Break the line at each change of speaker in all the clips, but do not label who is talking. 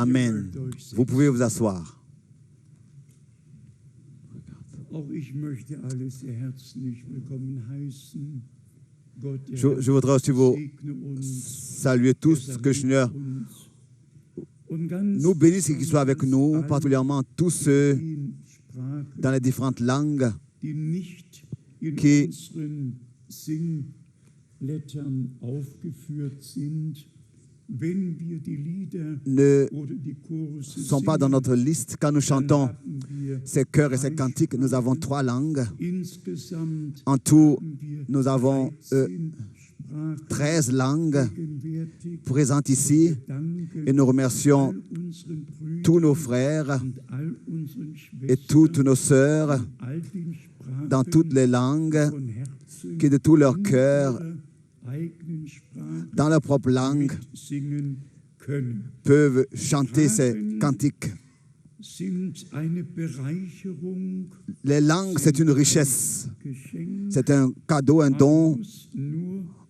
Amen. Vous pouvez vous asseoir. Je voudrais aussi vous saluer tous, que le Seigneur nous bénisse et qu'il soit avec nous, particulièrement tous ceux dans les différentes langues qui ne sont pas dans notre liste. Quand nous chantons ces chœurs et ces cantiques, nous avons 3 langues. En tout, nous avons 13 langues présentes ici et nous remercions tous nos frères et toutes nos sœurs dans toutes les langues qui de tout leur cœur, dans leur propre langue, peuvent chanter ces cantiques. Les langues, c'est une richesse. C'est un cadeau, un don.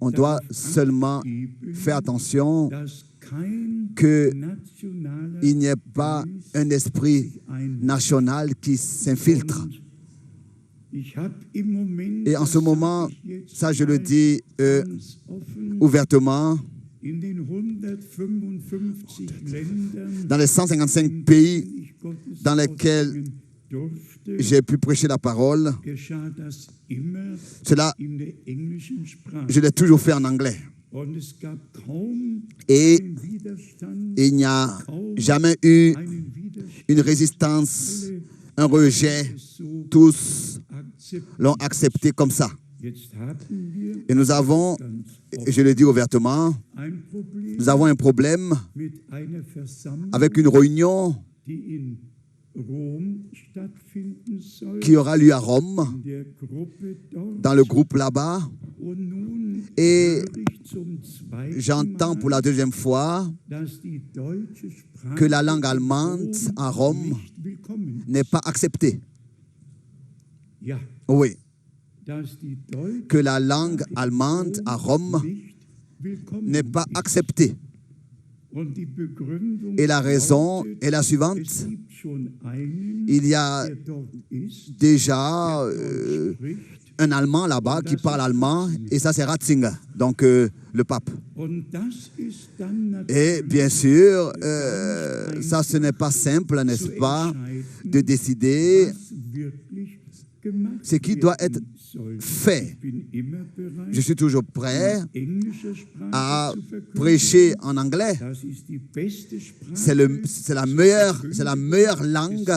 On doit seulement faire attention qu'il n'y ait pas un esprit national qui s'infiltre. Et en ce moment, ça je le dis ouvertement, dans les 155 pays dans lesquels j'ai pu prêcher la parole, cela, je l'ai toujours fait en anglais. Et il n'y a jamais eu une résistance, un rejet. Tous l'ont accepté comme ça. Et nous avons, je le dis ouvertement, nous avons un problème avec une réunion qui aura lieu à Rome, dans le groupe là-bas. Et j'entends pour la 2e fois que la langue allemande à Rome n'est pas acceptée. Oui. Que la langue allemande à Rome n'est pas acceptée. Et la raison est la suivante. Il y a déjà un Allemand là-bas qui parle allemand, et ça c'est Ratzinger, donc le pape. Et bien sûr, ça ce n'est pas simple, n'est-ce pas, de décider ce qui doit être fait. Je suis toujours prêt à prêcher en anglais. C'est la meilleure langue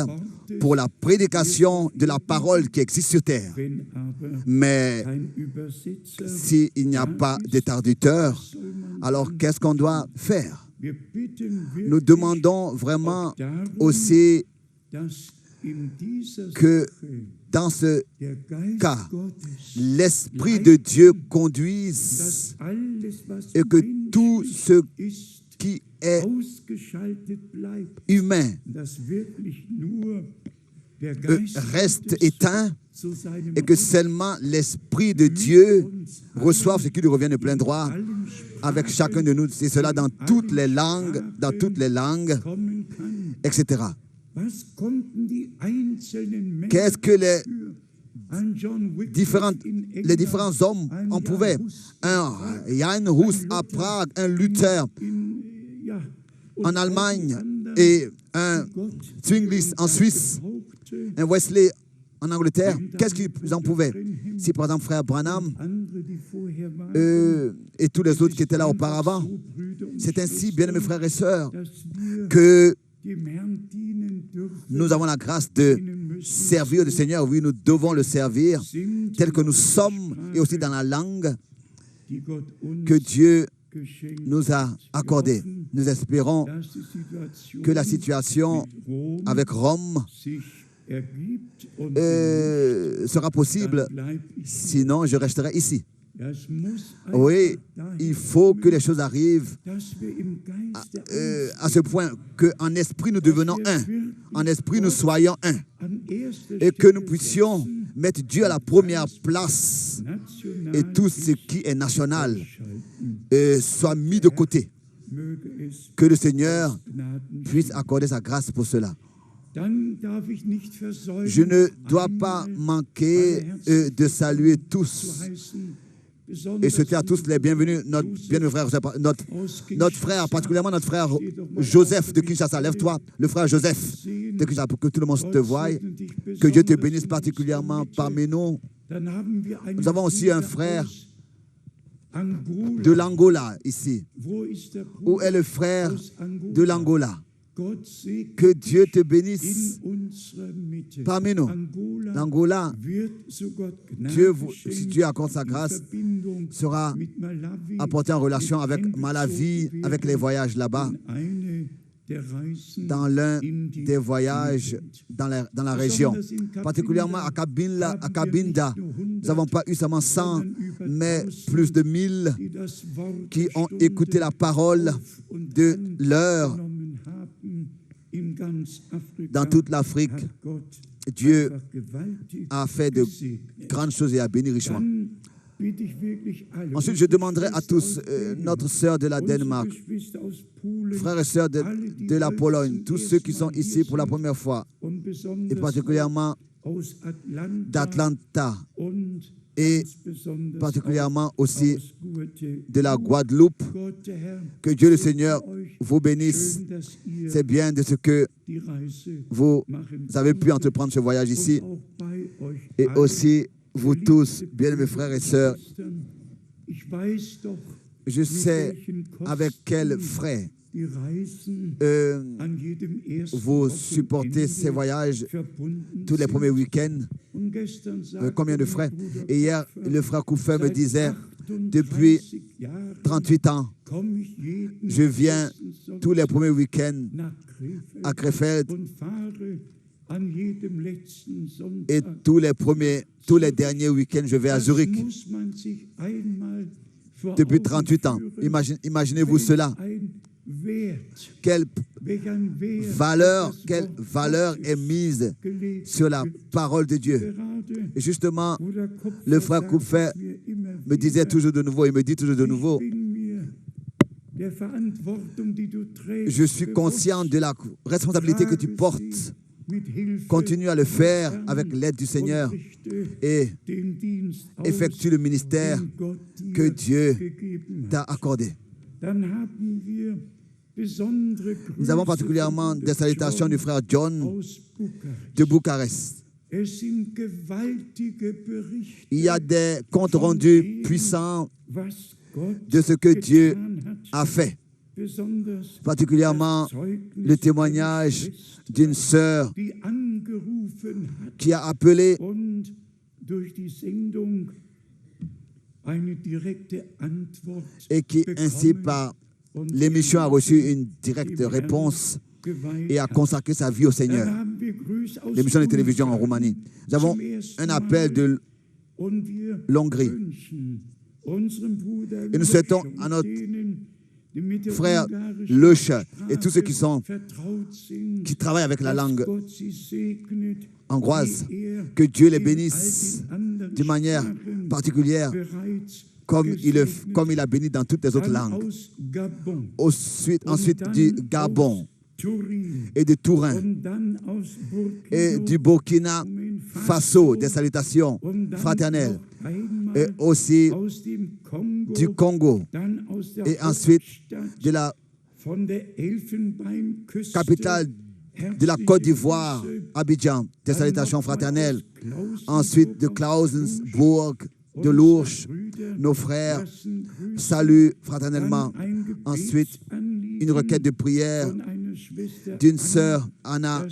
pour la prédication de la parole qui existe sur terre. Mais s'il n'y a pas de traducteur, alors qu'est-ce qu'on doit faire? Nous demandons vraiment aussi que dans ce cas, l'Esprit de Dieu conduise et que tout ce qui est humain reste éteint et que seulement l'Esprit de Dieu reçoive ce qui lui revient de plein droit avec chacun de nous, et cela dans toutes les langues, etc. Qu'est-ce que les différents hommes en pouvaient? Un Jan Hus à Prague, un Luther en Allemagne et un Zwingli en Suisse, un Wesley en Angleterre. Qu'est-ce qu'ils en pouvaient? Si par exemple Frère Branham et tous les autres qui étaient là auparavant, c'est ainsi, bien aimés frères et sœurs, que nous avons la grâce de servir le Seigneur. Oui, nous devons le servir tel que nous sommes et aussi dans la langue que Dieu nous a accordée. Nous espérons que la situation avec Rome sera possible, sinon je resterai ici. Oui, il faut que les choses arrivent à ce point qu'en esprit nous devenons un, en esprit nous soyons un, et que nous puissions mettre Dieu à la première place et tout ce qui est national soit mis de côté. Que le Seigneur puisse accorder sa grâce pour cela. Je ne dois pas manquer de saluer tous et souhaiter à tous les bienvenus, notre frère, particulièrement notre frère Joseph de Kinshasa. Lève-toi, le frère Joseph de Kinshasa, pour que tout le monde te voie. Que Dieu te bénisse particulièrement parmi nous. Nous avons aussi un frère de l'Angola ici. Où est le frère de l'Angola? Que Dieu te bénisse parmi nous. L'Angola, Dieu, si Dieu accorde sa grâce, sera apporté en relation avec Malawi, avec les voyages là-bas, dans l'un des voyages dans la région. Particulièrement à Cabinda, nous n'avons pas eu seulement 100, mais plus de 1000 qui ont écouté la parole de leur. Dans toute l'Afrique, Dieu a fait de grandes choses et a béni richement. Ensuite, je demanderai à tous, notre sœur de la Danemark, frères et sœurs de la Pologne, tous ceux qui sont ici pour la première fois, et particulièrement d'Atlanta, et particulièrement aussi de la Guadeloupe. Que Dieu le Seigneur vous bénisse. C'est bien de ce que vous avez pu entreprendre ce voyage ici. Et aussi, vous tous, bien-aimés frères et sœurs, je sais avec quels frais vous supportez ces voyages tous les premiers week-ends. Combien de frais? Et hier, le frère Kouffer me disait, depuis 38 ans, je viens tous les premiers week-ends à Krefeld et tous les derniers week-ends, je vais à Zurich. Depuis 38 ans. Imaginez-vous cela. Quelle valeur est mise sur la parole de Dieu. Et justement, le frère Kouffer me disait toujours de nouveau, il me dit toujours de nouveau, je suis conscient de la responsabilité que tu portes. Continue à le faire avec l'aide du Seigneur et effectue le ministère que Dieu t'a accordé. Nous avons particulièrement des salutations du frère John de Bucarest. Il y a des comptes rendus puissants de ce que Dieu a fait. Particulièrement le témoignage d'une sœur qui a appelé et qui ainsi par l'émission a reçu une directe réponse et a consacré sa vie au Seigneur. L'émission de télévision en Roumanie. Nous avons un appel de l'Hongrie. Et nous souhaitons à notre frère Leuch et tous ceux qui travaillent avec la langue hongroise, que Dieu les bénisse d'une manière particulière, comme il a béni dans toutes les autres langues. Ensuite du Gabon et de Turin et du Burkina Faso, des salutations fraternelles, et aussi du Congo, et ensuite de la capitale de la Côte d'Ivoire, Abidjan, des salutations fraternelles, ensuite de Klausenburg, de l'Ourche, nos frères saluent fraternellement. Ensuite, une requête de prière d'une sœur, Anna,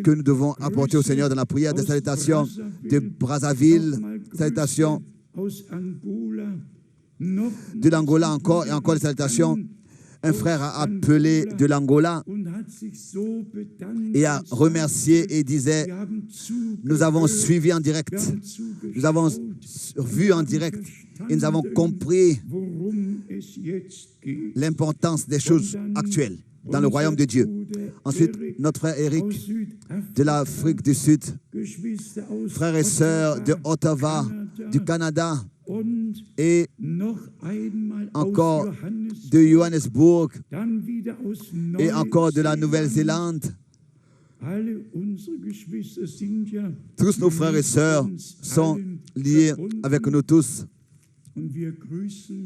que nous devons apporter au Seigneur dans la prière. Des salutations de Brazzaville, salutations de l'Angola encore, et encore des salutations. Un frère a appelé de l'Angola et a remercié et disait, nous avons suivi en direct, nous avons vu en direct et nous avons compris l'importance des choses actuelles dans le royaume de Dieu. Ensuite, notre frère Eric de l'Afrique du Sud, frères et sœurs de Ottawa, du Canada, et encore de Johannesburg et encore de la Nouvelle-Zélande. Tous nos frères et sœurs sont liés avec nous tous.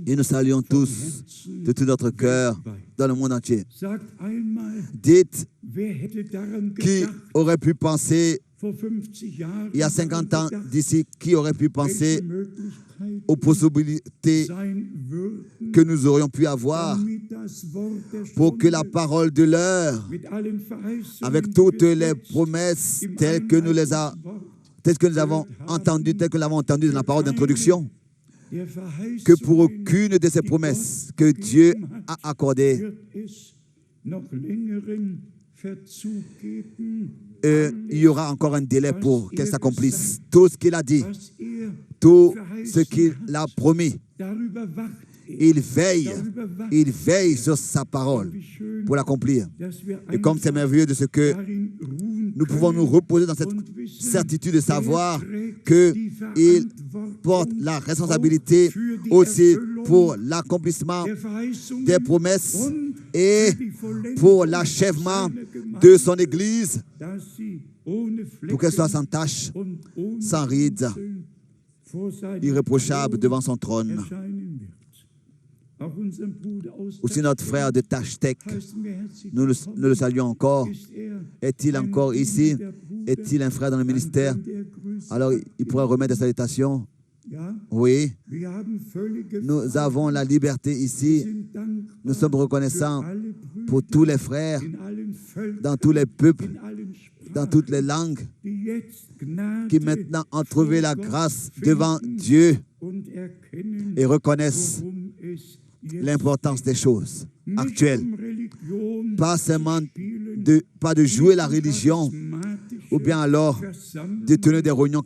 Et nous saluons tous de tout notre cœur dans le monde entier. Dites, qui aurait pu penser, il y a 50 ans d'ici, qui aurait pu penser aux possibilités que nous aurions pu avoir pour que la parole de l'heure, avec toutes les promesses telles que nous l'avons entendues dans la parole d'introduction, que pour aucune de ces promesses que Dieu a accordées, il y aura encore un délai pour qu'elle s'accomplisse. Tout ce qu'il a dit, tout ce qu'il a promis, il veille sur sa parole pour l'accomplir. Et comme c'est merveilleux de ce que nous pouvons nous reposer dans cette certitude de savoir qu'il porte la responsabilité aussi pour l'accomplissement des promesses et pour l'achèvement de son Église, pour qu'elle soit sans tache, sans ride, irréprochable devant son trône. Aussi notre frère de Tachtek, nous le saluons encore. Est-il encore ici? Est-il un frère dans le ministère? Alors il pourrait remettre des salutations. Oui, nous avons la liberté ici. Nous sommes reconnaissants pour tous les frères, dans tous les peuples, dans toutes les langues, qui maintenant ont trouvé la grâce devant Dieu et reconnaissent l'importance des choses actuelles. Pas seulement pas de jouer la religion, ou bien alors de tenir des réunions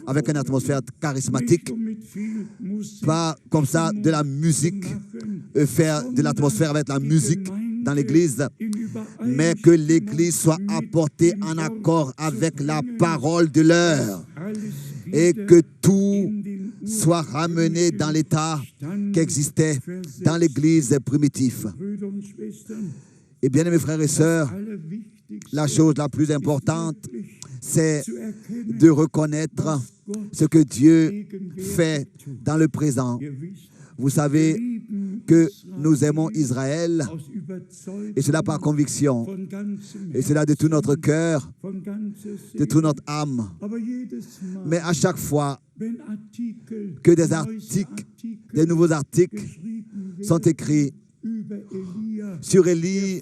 avec une atmosphère charismatique, pas comme ça de la musique, faire de l'atmosphère avec la musique dans l'Église, mais que l'Église soit apportée en accord avec la parole de l'heure et que tout soit ramené dans l'état qu'existait dans l'Église primitive. Et bien, mes frères et sœurs, la chose la plus importante, c'est de reconnaître ce que Dieu fait dans le présent. Vous savez que nous aimons Israël, et cela par conviction, et cela de tout notre cœur, de toute notre âme. Mais à chaque fois que des nouveaux articles sont écrits sur Élie,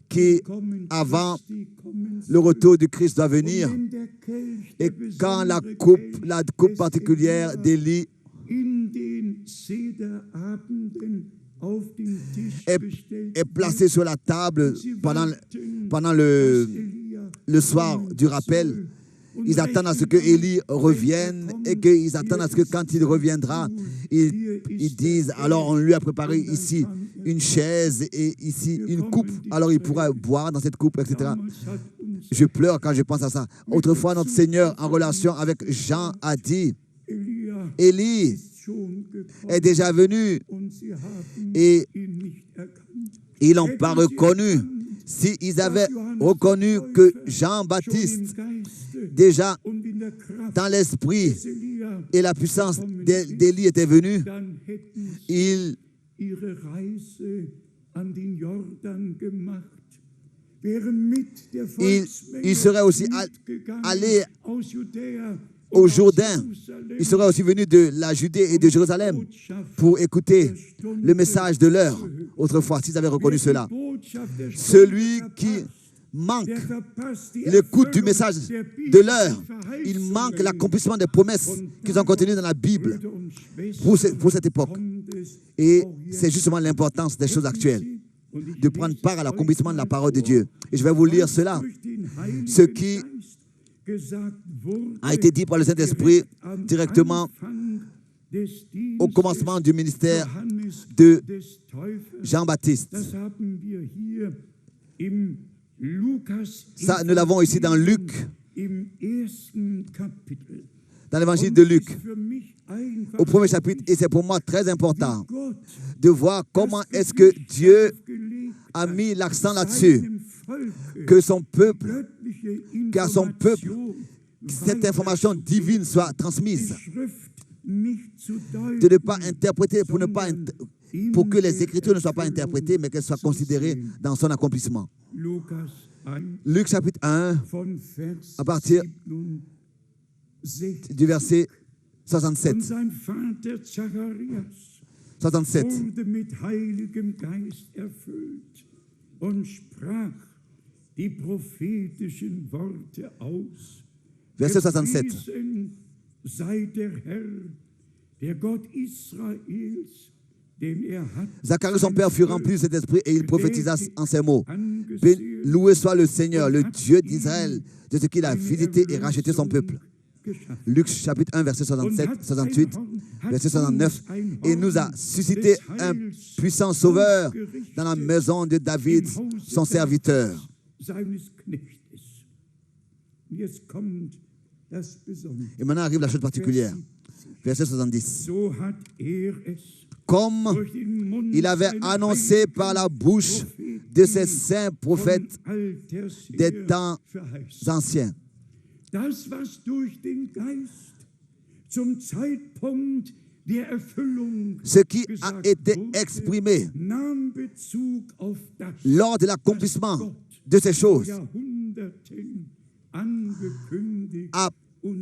qui, avant le retour du Christ, doit venir, et quand la coupe particulière d'Élie est placée sur la table pendant le soir du rappel, ils attendent à ce que Élie revienne et qu'ils attendent à ce que quand il reviendra, ils disent, alors on lui a préparé ici une chaise et ici une coupe, alors il pourra boire dans cette coupe, etc. Je pleure quand je pense à ça. Autrefois, notre Seigneur, en relation avec Jean, a dit, Élie est déjà venu et ils l'ont pas reconnu. S'ils avaient reconnu que Jean-Baptiste, déjà dans l'esprit et la puissance d'Élie était venu, ils seraient aussi allés au Jourdain. Ils seraient aussi venus de la Judée et de Jérusalem pour écouter le message de l'heure. Autrefois, s'ils avaient reconnu cela. Celui qui manque l'écoute du message de l'heure, il manque l'accomplissement des promesses qui sont contenues dans la Bible pour cette époque. Et c'est justement l'importance des choses actuelles, de prendre part à l'accomplissement de la parole de Dieu. Et je vais vous lire cela. Ce qui a été dit par le Saint-Esprit directement au commencement du ministère de Jean-Baptiste. Ça, nous l'avons ici dans Luc, dans l'évangile de Luc. au premier chapitre, et c'est pour moi très important de voir comment est-ce que Dieu a mis l'accent là-dessus, que son peuple, qu'à son peuple, cette information divine soit transmise, de ne pas interpréter, pour que les Écritures ne soient pas interprétées, mais qu'elles soient considérées dans son accomplissement. Luc chapitre 1, à partir du verset 67. 67. Verset 67. Zacharie, son père, fut rempli de cet esprit et il prophétisa en ces mots. Loué soit le Seigneur, le Dieu d'Israël, de ce qu'il a visité et racheté son peuple. Luc chapitre 1, verset 67, 68, verset 69. Et nous a suscité un puissant sauveur dans la maison de David, son serviteur. Et maintenant arrive la chose particulière. Verset 70. Comme il avait annoncé par la bouche de ses saints prophètes des temps anciens. Ce qui a été exprimé lors de l'accomplissement de ces choses,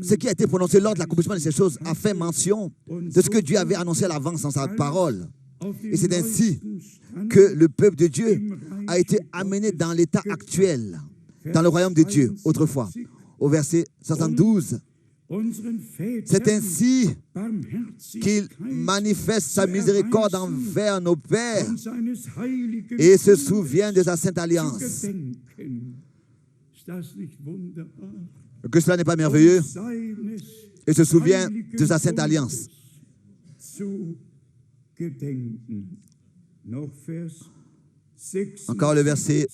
ce qui a été prononcé lors de l'accomplissement de ces choses a fait mention de ce que Dieu avait annoncé à l'avance dans sa parole. Et c'est ainsi que le peuple de Dieu a été amené dans l'état actuel, dans le royaume de Dieu, autrefois. Au verset 72, c'est ainsi qu'il manifeste sa miséricorde envers nos pères et se souvient de sa sainte alliance. Que cela n'est pas merveilleux? Et se souvient de sa sainte alliance. Encore le verset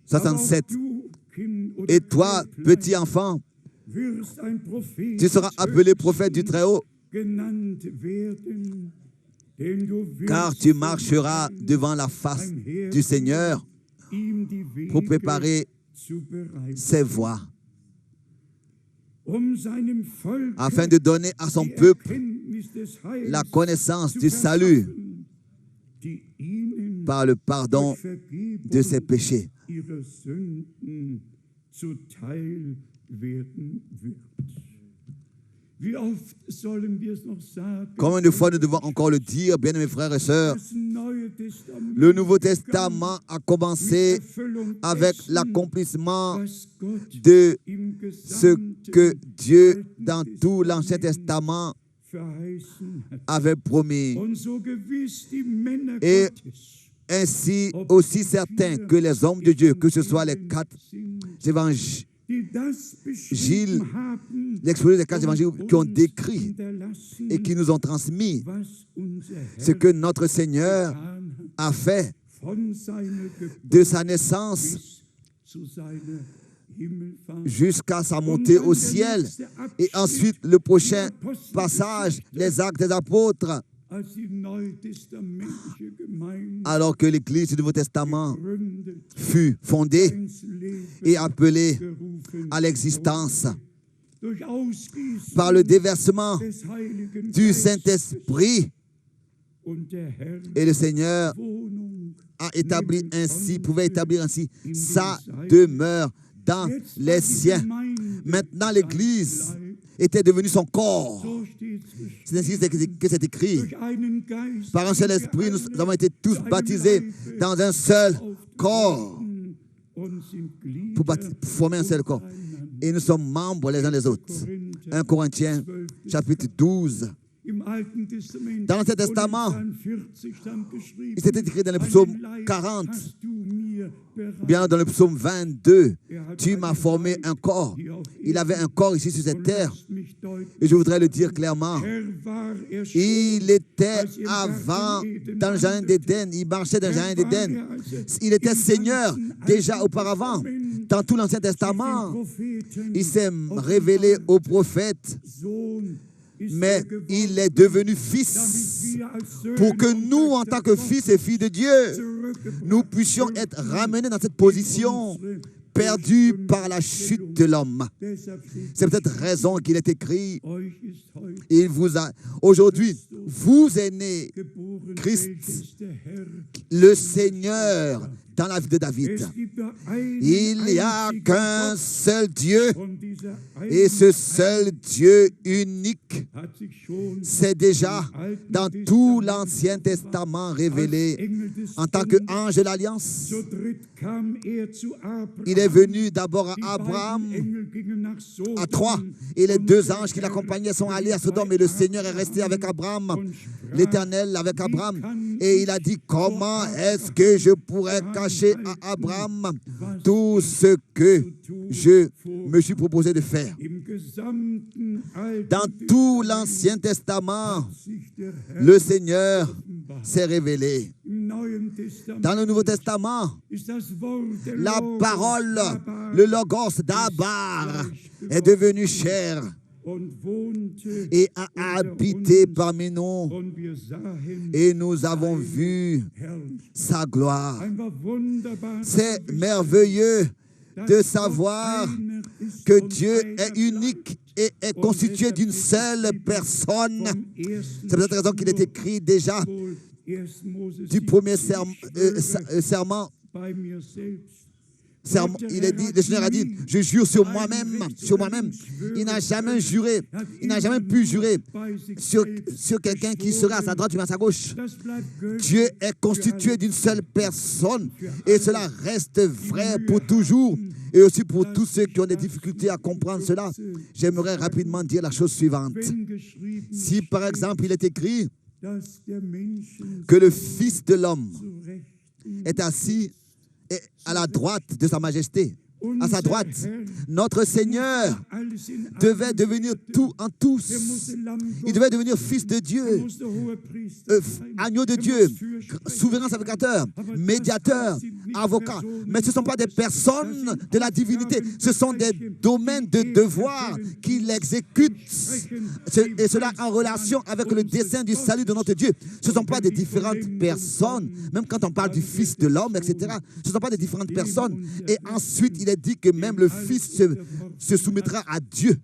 67. Et toi, petit enfant, tu seras appelé prophète du Très-Haut, car tu marcheras devant la face du Seigneur pour préparer ses voies, afin de donner à son peuple la connaissance du salut par le pardon de ses péchés. Combien de fois nous devons encore le dire, bien-aimés frères et sœurs? Le Nouveau Testament a commencé avec l'accomplissement de ce que Dieu, dans tout l'Ancien Testament, avait promis. Et ainsi aussi certain que les hommes de Dieu, que ce soit les 4 évangiles, l'exposé des 4 évangiles qui ont décrit et qui nous ont transmis ce que notre Seigneur a fait de sa naissance jusqu'à sa montée au ciel. Et ensuite, le prochain passage, les Actes des Apôtres, alors que l'Église du Nouveau Testament fut fondée et appelée à l'existence par le déversement du Saint-Esprit. Et le Seigneur a établi ainsi, pouvait établir ainsi sa demeure dans les siens. Maintenant, l'Église était devenue son corps. C'est ainsi que c'est écrit. Par un seul esprit, nous avons été tous baptisés dans un seul corps pour former un seul corps. Et nous sommes membres les uns des autres. 1 Corinthiens, chapitre 12. Dans l'Ancien Testament, il s'était écrit dans le psaume 40, bien dans le psaume 22, tu m'as formé un corps. Il avait un corps ici sur cette terre Et je voudrais le dire clairement. Il était avant dans le jardin d'Éden. Il marchait dans le jardin d'Éden. Il était Seigneur déjà auparavant. Dans tout l'Ancien Testament, il s'est révélé aux prophètes. Mais il est devenu fils pour que nous, en tant que fils et filles de Dieu, nous puissions être ramenés dans cette position perdue par la chute de l'homme. C'est peut-être raison qu'il est écrit. Il vous a aujourd'hui, vous est né Christ, le Seigneur, dans la vie de David. Il n'y a qu'un seul Dieu et ce seul Dieu unique s'est déjà dans tout l'Ancien Testament révélé en tant qu'ange de l'Alliance. Il est venu d'abord à Abraham, à 3, et les 2 anges qui l'accompagnaient sont allés à Sodome et le Seigneur est resté avec Abraham, l'Éternel avec Abraham, et il a dit, comment est-ce que je pourrais cacher à Abraham tout ce que je me suis proposé de faire. Dans tout l'Ancien Testament, le Seigneur s'est révélé. Dans le Nouveau Testament, la parole, le logos d'Abar est devenu chair et a habité parmi nous, et nous avons vu sa gloire. C'est merveilleux de savoir que Dieu est unique et est constitué d'une seule personne. C'est pour cette raison qu'il est écrit déjà du premier serment. Il est dit, le Seigneur a dit, je jure sur moi-même. Il n'a jamais juré, il n'a jamais pu jurer sur quelqu'un qui serait à sa droite ou à sa gauche. Dieu est constitué d'une seule personne et cela reste vrai pour toujours. Et aussi pour tous ceux qui ont des difficultés à comprendre cela, j'aimerais rapidement dire la chose suivante. Si par exemple il est écrit que le Fils de l'homme est assis à la droite de sa majesté, à sa droite, notre Seigneur devait devenir tout en tous. Il devait devenir fils de Dieu, agneau de Dieu, souverain sacrificateur, médiateur, avocat. Mais ce ne sont pas des personnes de la divinité, ce sont des domaines de devoir qu'il exécute. Et cela en relation avec le dessein du salut de notre Dieu. Ce ne sont pas des différentes personnes, même quand on parle du Fils de l'homme, etc. Ce ne sont pas des différentes personnes. Et ensuite, il est dit que même le Fils se soumettra à Dieu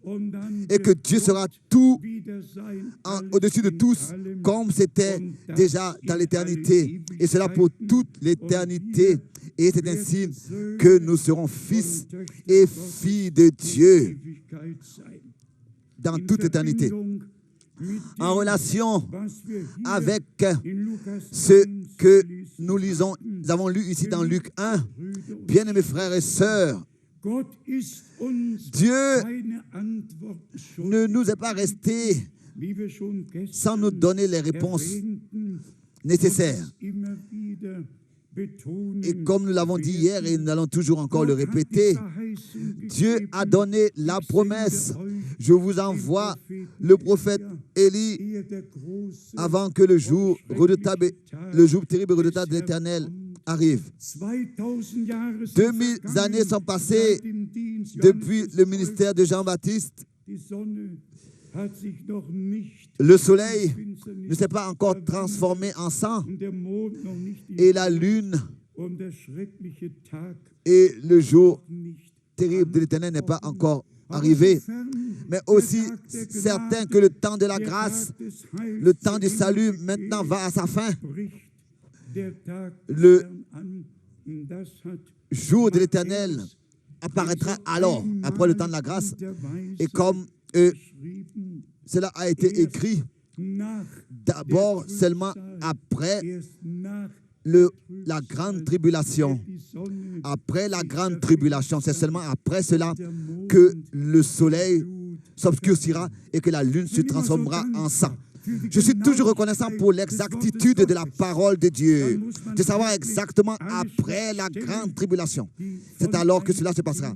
et que Dieu sera tout au-dessus de tous comme c'était déjà dans l'éternité. Et cela pour toute l'éternité. Et c'est ainsi que nous serons fils et filles de Dieu dans toute éternité. En relation avec ce que nous lisons, nous avons lu ici dans Luc 1, bien-aimés frères et sœurs, Dieu ne nous est pas resté sans nous donner les réponses nécessaires. Et comme nous l'avons dit hier et nous allons toujours encore le répéter, Dieu a donné la promesse. Je vous envoie le prophète Élie avant que le jour terrible et redoutable de l'Éternel arrive. 2000 années sont passées depuis le ministère de Jean-Baptiste. Le soleil ne s'est pas encore transformé en sang et la lune et le jour terrible de l'Éternel n'est pas encore arrivé. Mais aussi certain que le temps de la grâce, le temps du salut maintenant va à sa fin. Le jour de l'Éternel apparaîtra alors, après le temps de la grâce. Et comme cela a été écrit, d'abord seulement après la grande tribulation. Après la grande tribulation, c'est seulement après cela que le soleil s'obscurcira et que la lune se transformera en sang. Je suis toujours reconnaissant pour l'exactitude de la parole de Dieu, de savoir exactement après la grande tribulation. C'est alors que cela se passera.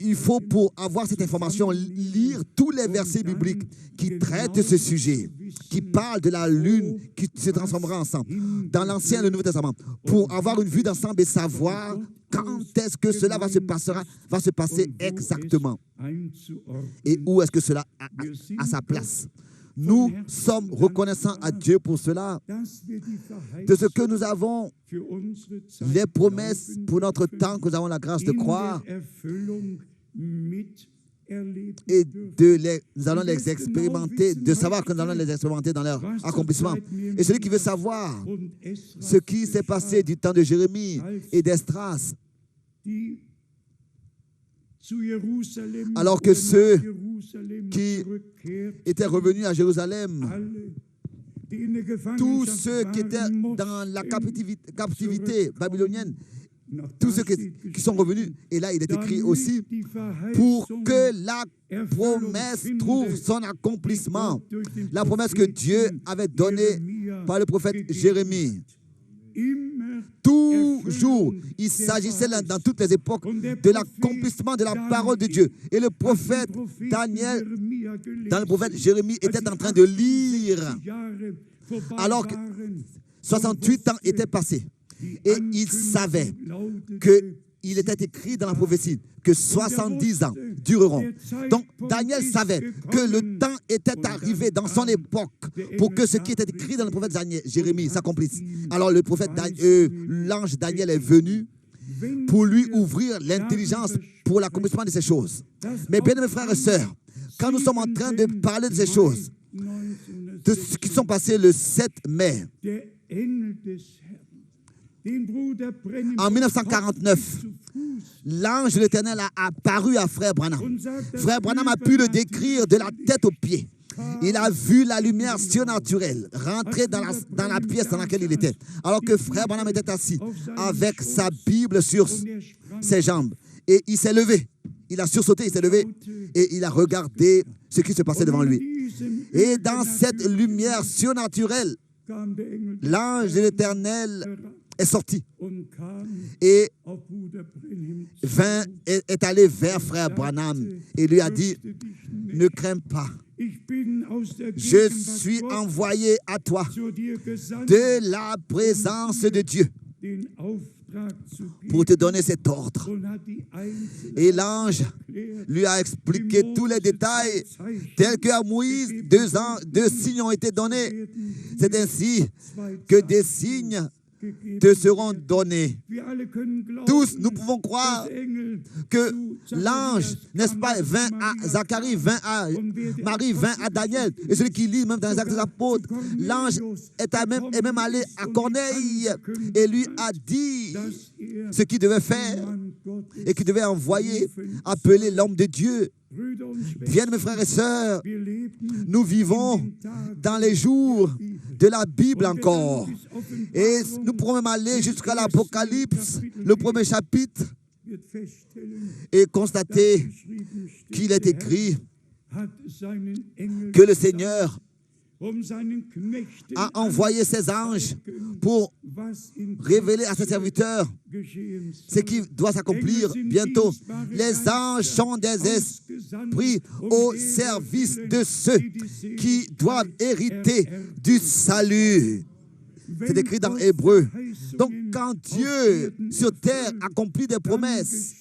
il faut, pour avoir cette information, lire tous les versets bibliques qui traitent de ce sujet, qui parlent de la lune qui se transformera ensemble, dans l'Ancien et le Nouveau Testament, pour avoir une vue d'ensemble et savoir quand est-ce que cela va se passer exactement et où est-ce que cela a sa place. Nous sommes reconnaissants à Dieu pour cela, de ce que nous avons, les promesses pour notre temps, que nous avons la grâce de croire, et nous allons les expérimenter, de savoir que nous allons les expérimenter dans leur accomplissement. Et celui qui veut savoir ce qui s'est passé du temps de Jérémie et d'Esdras, alors que ceux qui étaient revenus à Jérusalem, tous ceux qui étaient dans la captivité babylonienne, tous ceux qui sont revenus, et là il est écrit aussi, pour que la promesse trouve son accomplissement, la promesse que Dieu avait donnée par le prophète Jérémie. Toujours, il s'agissait dans toutes les époques de l'accomplissement de la parole de Dieu. Et le prophète Daniel, dans le prophèt Jérémie, était en train de lire, alors que 68 ans étaient passés. Et il savait qu'il était écrit dans la prophétie que 70 ans dureront. Donc, Daniel savait que le temps était arrivé dans son époque pour que ce qui était écrit dans le prophète Jérémie s'accomplisse. Alors, l'ange Daniel est venu pour lui ouvrir l'intelligence pour l'accomplissement de ces choses. Mais bien, mes frères et sœurs, quand nous sommes en train de parler de ces choses, de ce qui sont passés le 7 mai, en 1949, l'ange de l'Éternel a apparu à Frère Branham. Frère Branham a pu le décrire de la tête aux pieds. Il a vu la lumière surnaturelle rentrer dans la pièce dans laquelle il était. Alors que Frère Branham était assis avec sa Bible sur ses jambes. Et il s'est levé. Il a sursauté, il s'est levé et il a regardé ce qui se passait devant lui. Et dans cette lumière surnaturelle, l'ange de l'Éternel est sorti et est allé vers Frère Branham et lui a dit, ne crains pas, je suis envoyé à toi de la présence de Dieu pour te donner cet ordre. Et l'ange lui a expliqué tous les détails tels qu'à Moïse, deux signes ont été donnés. C'est ainsi que des signes te seront donnés. Tous, nous pouvons croire que l'ange, n'est-ce pas, vint à Zacharie, vint à Marie, vint à Daniel. Et celui qui lit même dans les Actes des Apôtres, l'ange est même allé à Corneille et lui a dit ce qu'il devait faire et qu'il devait envoyer, appeler l'homme de Dieu. Bien, mes frères et sœurs, nous vivons dans les jours de la Bible encore. Et nous pourrons même aller jusqu'à l'Apocalypse, le premier chapitre, et constater qu'il est écrit que le Seigneur a envoyé ses anges pour révéler à ses serviteurs ce qui doit s'accomplir bientôt. Les anges sont des esprits au service de ceux qui doivent hériter du salut. C'est écrit dans Hébreu. Donc, quand Dieu sur terre accomplit des promesses,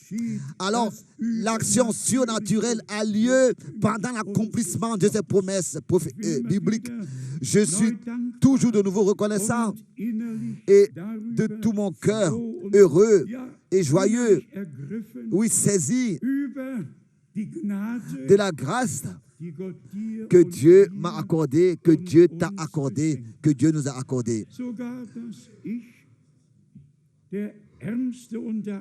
alors l'action surnaturelle a lieu pendant l'accomplissement de ces promesses bibliques. Je suis toujours de nouveau reconnaissant et de tout mon cœur heureux et joyeux, oui, saisi de la grâce que Dieu m'a accordée, que Dieu t'a accordée, que Dieu nous a accordée.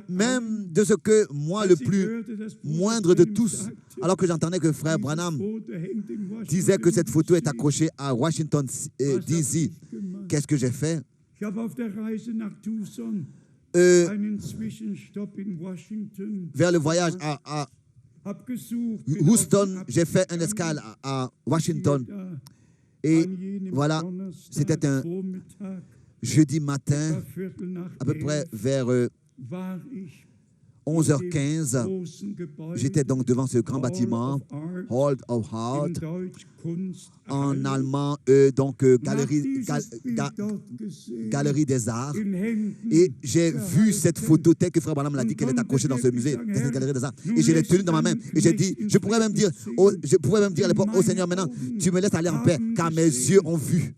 Même de ce que moi, le plus moindre de tous, alors que j'entendais que Frère Branham disait que cette photo est accrochée à Washington, D.C. Qu'est-ce que j'ai fait? Vers le voyage à Houston, j'ai fait une escale à Washington. Et voilà, c'était un jeudi matin, à peu près vers 11h15, j'étais donc devant ce grand bâtiment, Hall of Art, en allemand, Galerie des Arts. Et j'ai vu cette photo telle que Frère Branham l'a dit qu'elle est accrochée dans ce musée, dans cette Galerie des Arts. Et je l'ai tenue dans ma main. Et j'ai dit, je pourrais même dire à l'époque au Seigneur, maintenant, tu me laisses aller en paix, car mes yeux ont vu.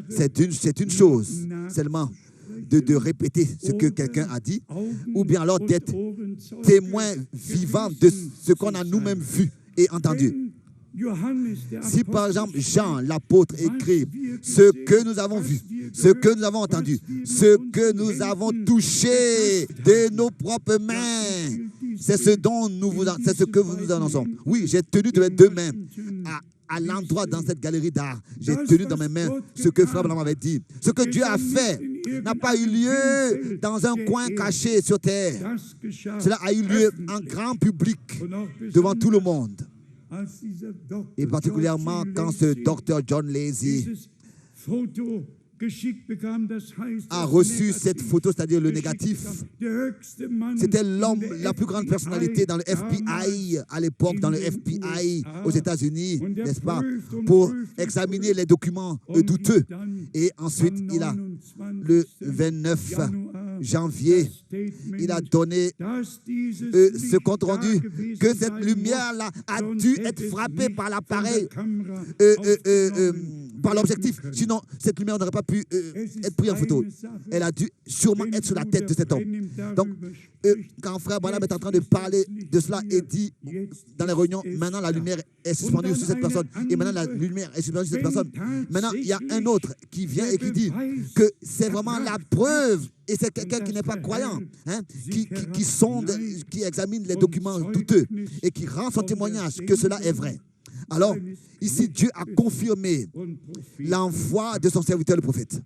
C'est une chose seulement de répéter ce que quelqu'un a dit, ou bien alors d'être témoin vivant de ce qu'on a nous-mêmes vu et entendu. Si par exemple Jean, l'apôtre, écrit ce que nous avons vu, ce que nous avons entendu, ce que nous avons touché de nos propres mains, c'est ce que nous annonçons. Oui, j'ai tenu de mes deux mains à l'endroit dans cette galerie d'art. J'ai tenu dans mes mains ce que Frère Branham avait dit. Ce que Dieu a fait n'a pas eu lieu dans un coin caché sur terre. Cela a eu lieu en grand public, devant tout le monde. Et particulièrement quand ce docteur John Lacy a reçu cette photo, c'est-à-dire le négatif. C'était l'homme, la plus grande personnalité dans le FBI à l'époque, dans le FBI aux États-Unis, n'est-ce pas, pour examiner les documents douteux. Et ensuite, il a, le 29 janvier, il a donné ce compte rendu que cette lumière-là a dû être frappée par l'appareil, par l'objectif. Sinon, cette lumière n'aurait pas pu être prise en photo. Elle a dû sûrement être sur la tête de cet homme. Donc, quand Frère Branham est en train de parler de cela et dit dans les réunions, maintenant la lumière est suspendue sur cette personne, et maintenant la lumière est suspendue sur cette personne. Maintenant, il y a un autre qui vient et qui dit que c'est vraiment la preuve, et c'est quelqu'un qui n'est pas croyant, hein, qui sonde, qui examine les documents douteux et qui rend son témoignage que cela est vrai. Alors, ici, Dieu a confirmé l'envoi de son serviteur le prophète.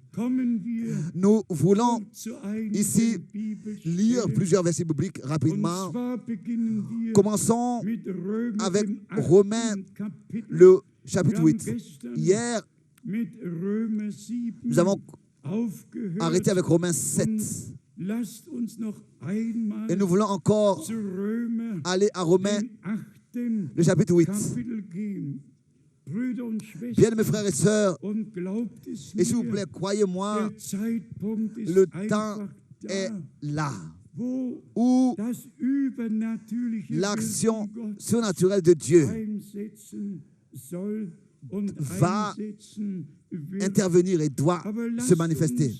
Nous voulons ici lire plusieurs versets bibliques rapidement. Commençons avec Romains, le chapitre 8. Hier, nous avons arrêté avec Romains 7. Et nous voulons encore aller à Romains, le chapitre 8. Bien, mes frères et sœurs, et s'il vous plaît, croyez-moi, le temps est là où l'action surnaturelle de Dieu va intervenir et doit se manifester.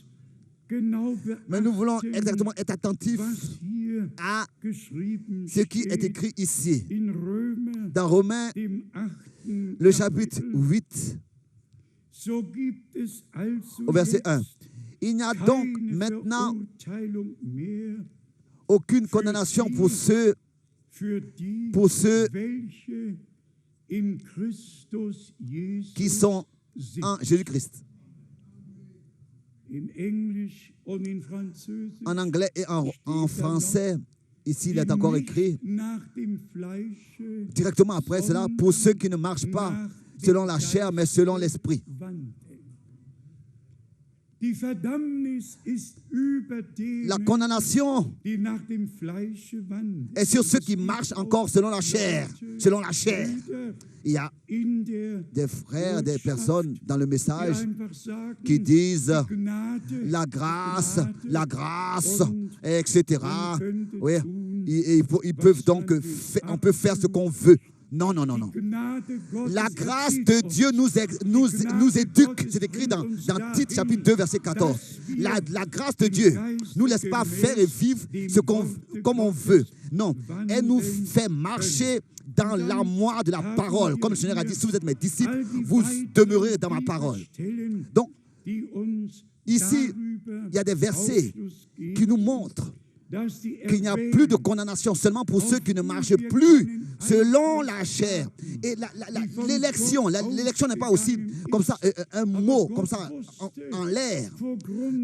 Mais nous voulons exactement être attentifs à ce qui est écrit ici, dans Romains, le chapitre 8, au verset 1. Il n'y a donc maintenant aucune condamnation pour ceux qui sont en Jésus-Christ. En anglais et en français, ici il est encore écrit directement après cela, pour ceux qui ne marchent pas selon la chair, mais selon l'esprit. La condamnation est sur ceux qui marchent encore selon la chair. Selon la chair. Il y a des frères, des personnes dans le message qui disent la grâce, etc. Oui, ils peuvent donc, on peut faire ce qu'on veut. Non, non, non, non. La grâce de Dieu nous éduque. C'est écrit dans Tite, chapitre 2, verset 14. La grâce de Dieu ne nous laisse pas faire et vivre comme on veut. Non, elle nous fait marcher dans l'armoire de la parole. Comme le Seigneur a dit, si vous êtes mes disciples, vous demeurez dans ma parole. Donc, ici, il y a des versets qui nous montrent qu'il n'y a plus de condamnation seulement pour ceux qui ne marchent plus selon la chair. Et l'élection n'est pas aussi comme ça, un mot comme ça en l'air.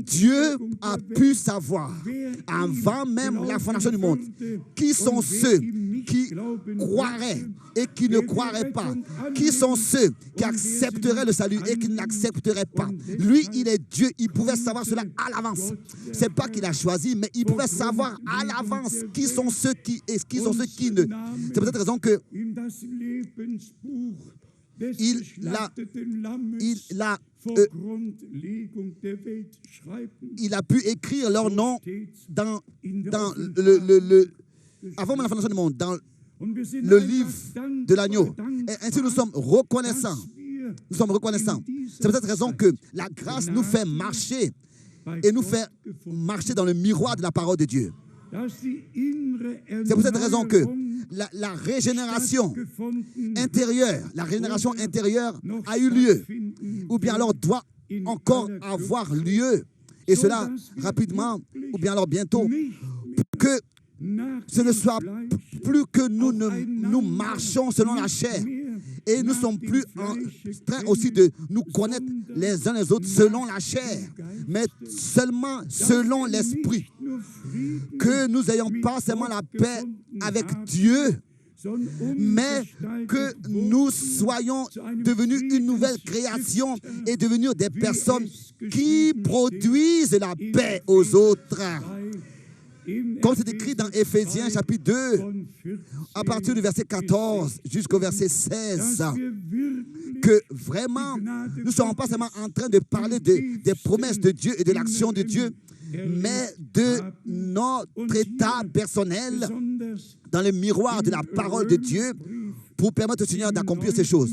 Dieu a pu savoir, avant même la fondation du monde, qui sont ceux qui croiraient et qui ne croiraient pas. Qui sont ceux qui accepteraient le salut et qui ne l'accepteraient pas. Lui, il est Dieu, il pouvait savoir cela à l'avance. Ce n'est pas qu'il a choisi, mais il pouvait savoir savoir à l'avance qui sont ceux qui et qui sont ceux qui ne. C'est pour cette raison que il a pu écrire leur nom avant la fondation du monde, dans le livre de l'agneau. Et ainsi nous sommes reconnaissants. Nous sommes reconnaissants. C'est pour cette raison que la grâce nous fait marcher et nous fait marcher dans le miroir de la parole de Dieu. C'est pour cette raison que la régénération intérieure a eu lieu, ou bien alors doit encore avoir lieu, et cela rapidement, ou bien alors bientôt, pour que ce ne soit plus que nous marchons selon la chair, et nous ne sommes plus en train aussi de nous connaître les uns les autres selon la chair, mais seulement selon l'esprit. Que nous n'ayons pas seulement la paix avec Dieu, mais que nous soyons devenus une nouvelle création et devenir des personnes qui produisent la paix aux autres. Comme c'est écrit dans Éphésiens chapitre 2, à partir du verset 14 jusqu'au verset 16, que vraiment, nous ne sommes pas seulement en train de parler des promesses de Dieu et de l'action de Dieu, mais de notre état personnel dans le miroir de la parole de Dieu pour permettre au Seigneur d'accomplir ces choses.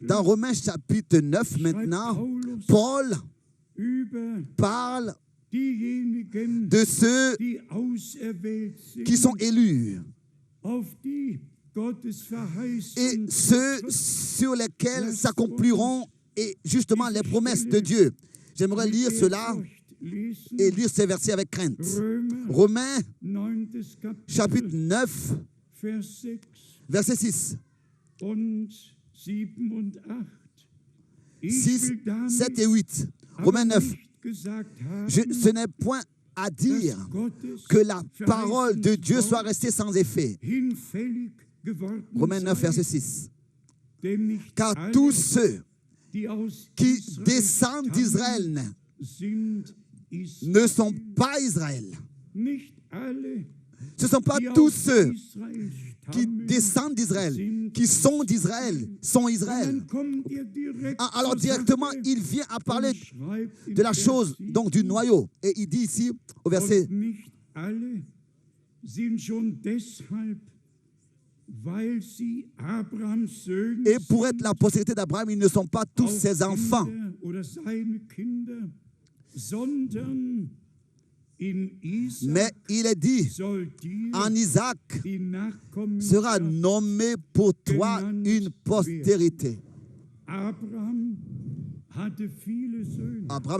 Dans Romains chapitre 9 maintenant, Paul parle de ceux qui sont élus et ceux sur lesquels s'accompliront et justement les promesses de Dieu. J'aimerais lire cela et lire ces versets avec crainte. Romains chapitre 9 verset 6. 6, 7 et 8. Romains 9. Ce n'est point à dire que la parole de Dieu soit restée sans effet. Romains 9, verset 6. Car tous ceux qui descendent d'Israël ne sont pas Israël. Ce ne sont pas tous ceux qui descendent d'Israël, qui sont d'Israël, sont Israël. Alors directement, il vient à parler de la chose, donc du noyau. Et il dit ici, au verset... Et pour être la postérité d'Abraham, ils ne sont pas tous ses enfants. Mais il est dit, en Isaac sera nommé pour toi une postérité. Abraham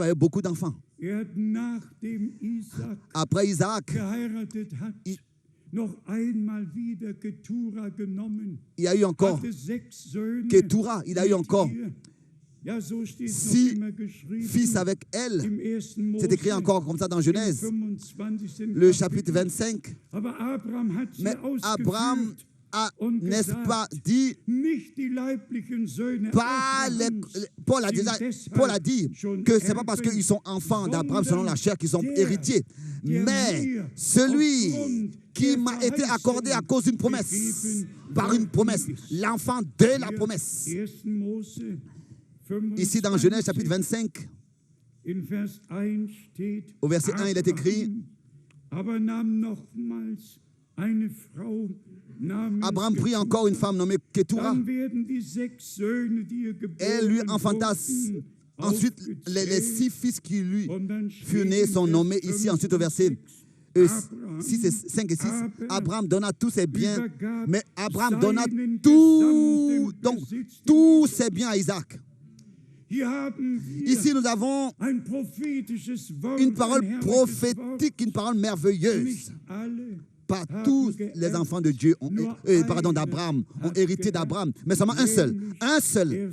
avait beaucoup d'enfants. Après Isaac, il y a eu encore Ketura, il a eu encore 6 fils avec elle. C'est écrit encore comme ça dans Genèse, le chapitre 25. Mais Abraham a, n'est-ce pas, dit, Paul a dit que ce n'est pas parce qu'ils sont enfants d'Abraham selon la chair qu'ils sont héritiers, mais celui qui m'a été accordé à cause d'une promesse, par une promesse, l'enfant de la promesse. Ici dans Genèse chapitre 25, au verset 1, il est écrit, Abraham prit encore une femme nommée Ketura. Elle lui enfanta. Ensuite, les 6 fils qui lui furent nés sont nommés ici. Ensuite, au verset 5 et 6, Abraham donna tous ses biens, mais Abraham donna donc tous ses biens à Isaac. Ici, nous avons une parole prophétique, une parole merveilleuse. Pas tous les enfants de Dieu, d'Abraham, ont hérité d'Abraham, mais seulement un seul,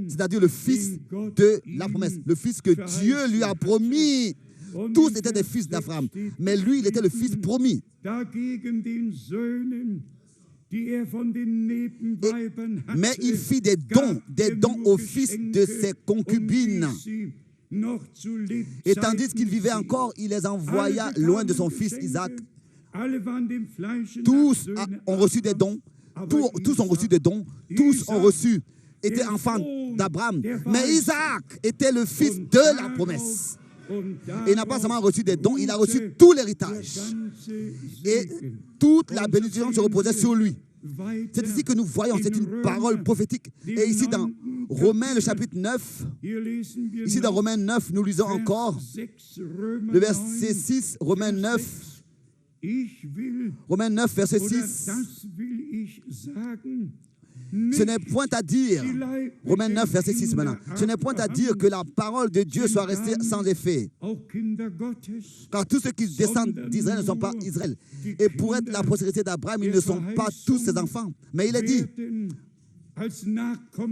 c'est-à-dire le fils de la promesse, le fils que Dieu lui a promis. Tous étaient des fils d'Abraham, mais lui, il était le fils promis. Mais il fit des dons aux fils de ses concubines. Et tandis qu'il vivait encore, il les envoya loin de son fils Isaac. Tous ont reçu des dons. Tous ont reçu des dons. Tous ont reçu, étaient enfants d'Abraham. Mais Isaac était le fils de la promesse. Et il n'a pas seulement reçu des dons, il a reçu tout l'héritage. Et toute la bénédiction se reposait sur lui. C'est ici que nous voyons, c'est une parole prophétique. Et ici dans Romains, le chapitre 9, ici dans Romains 9, nous lisons encore le verset 6, Romains 9, verset 6. Ce n'est point à dire, Romains 9, verset 6 maintenant, ce n'est point à dire que la parole de Dieu soit restée sans effet. Car tous ceux qui descendent d'Israël ne sont pas Israël. Et pour être la postérité d'Abraham, ils ne sont pas tous ses enfants. Mais il est dit,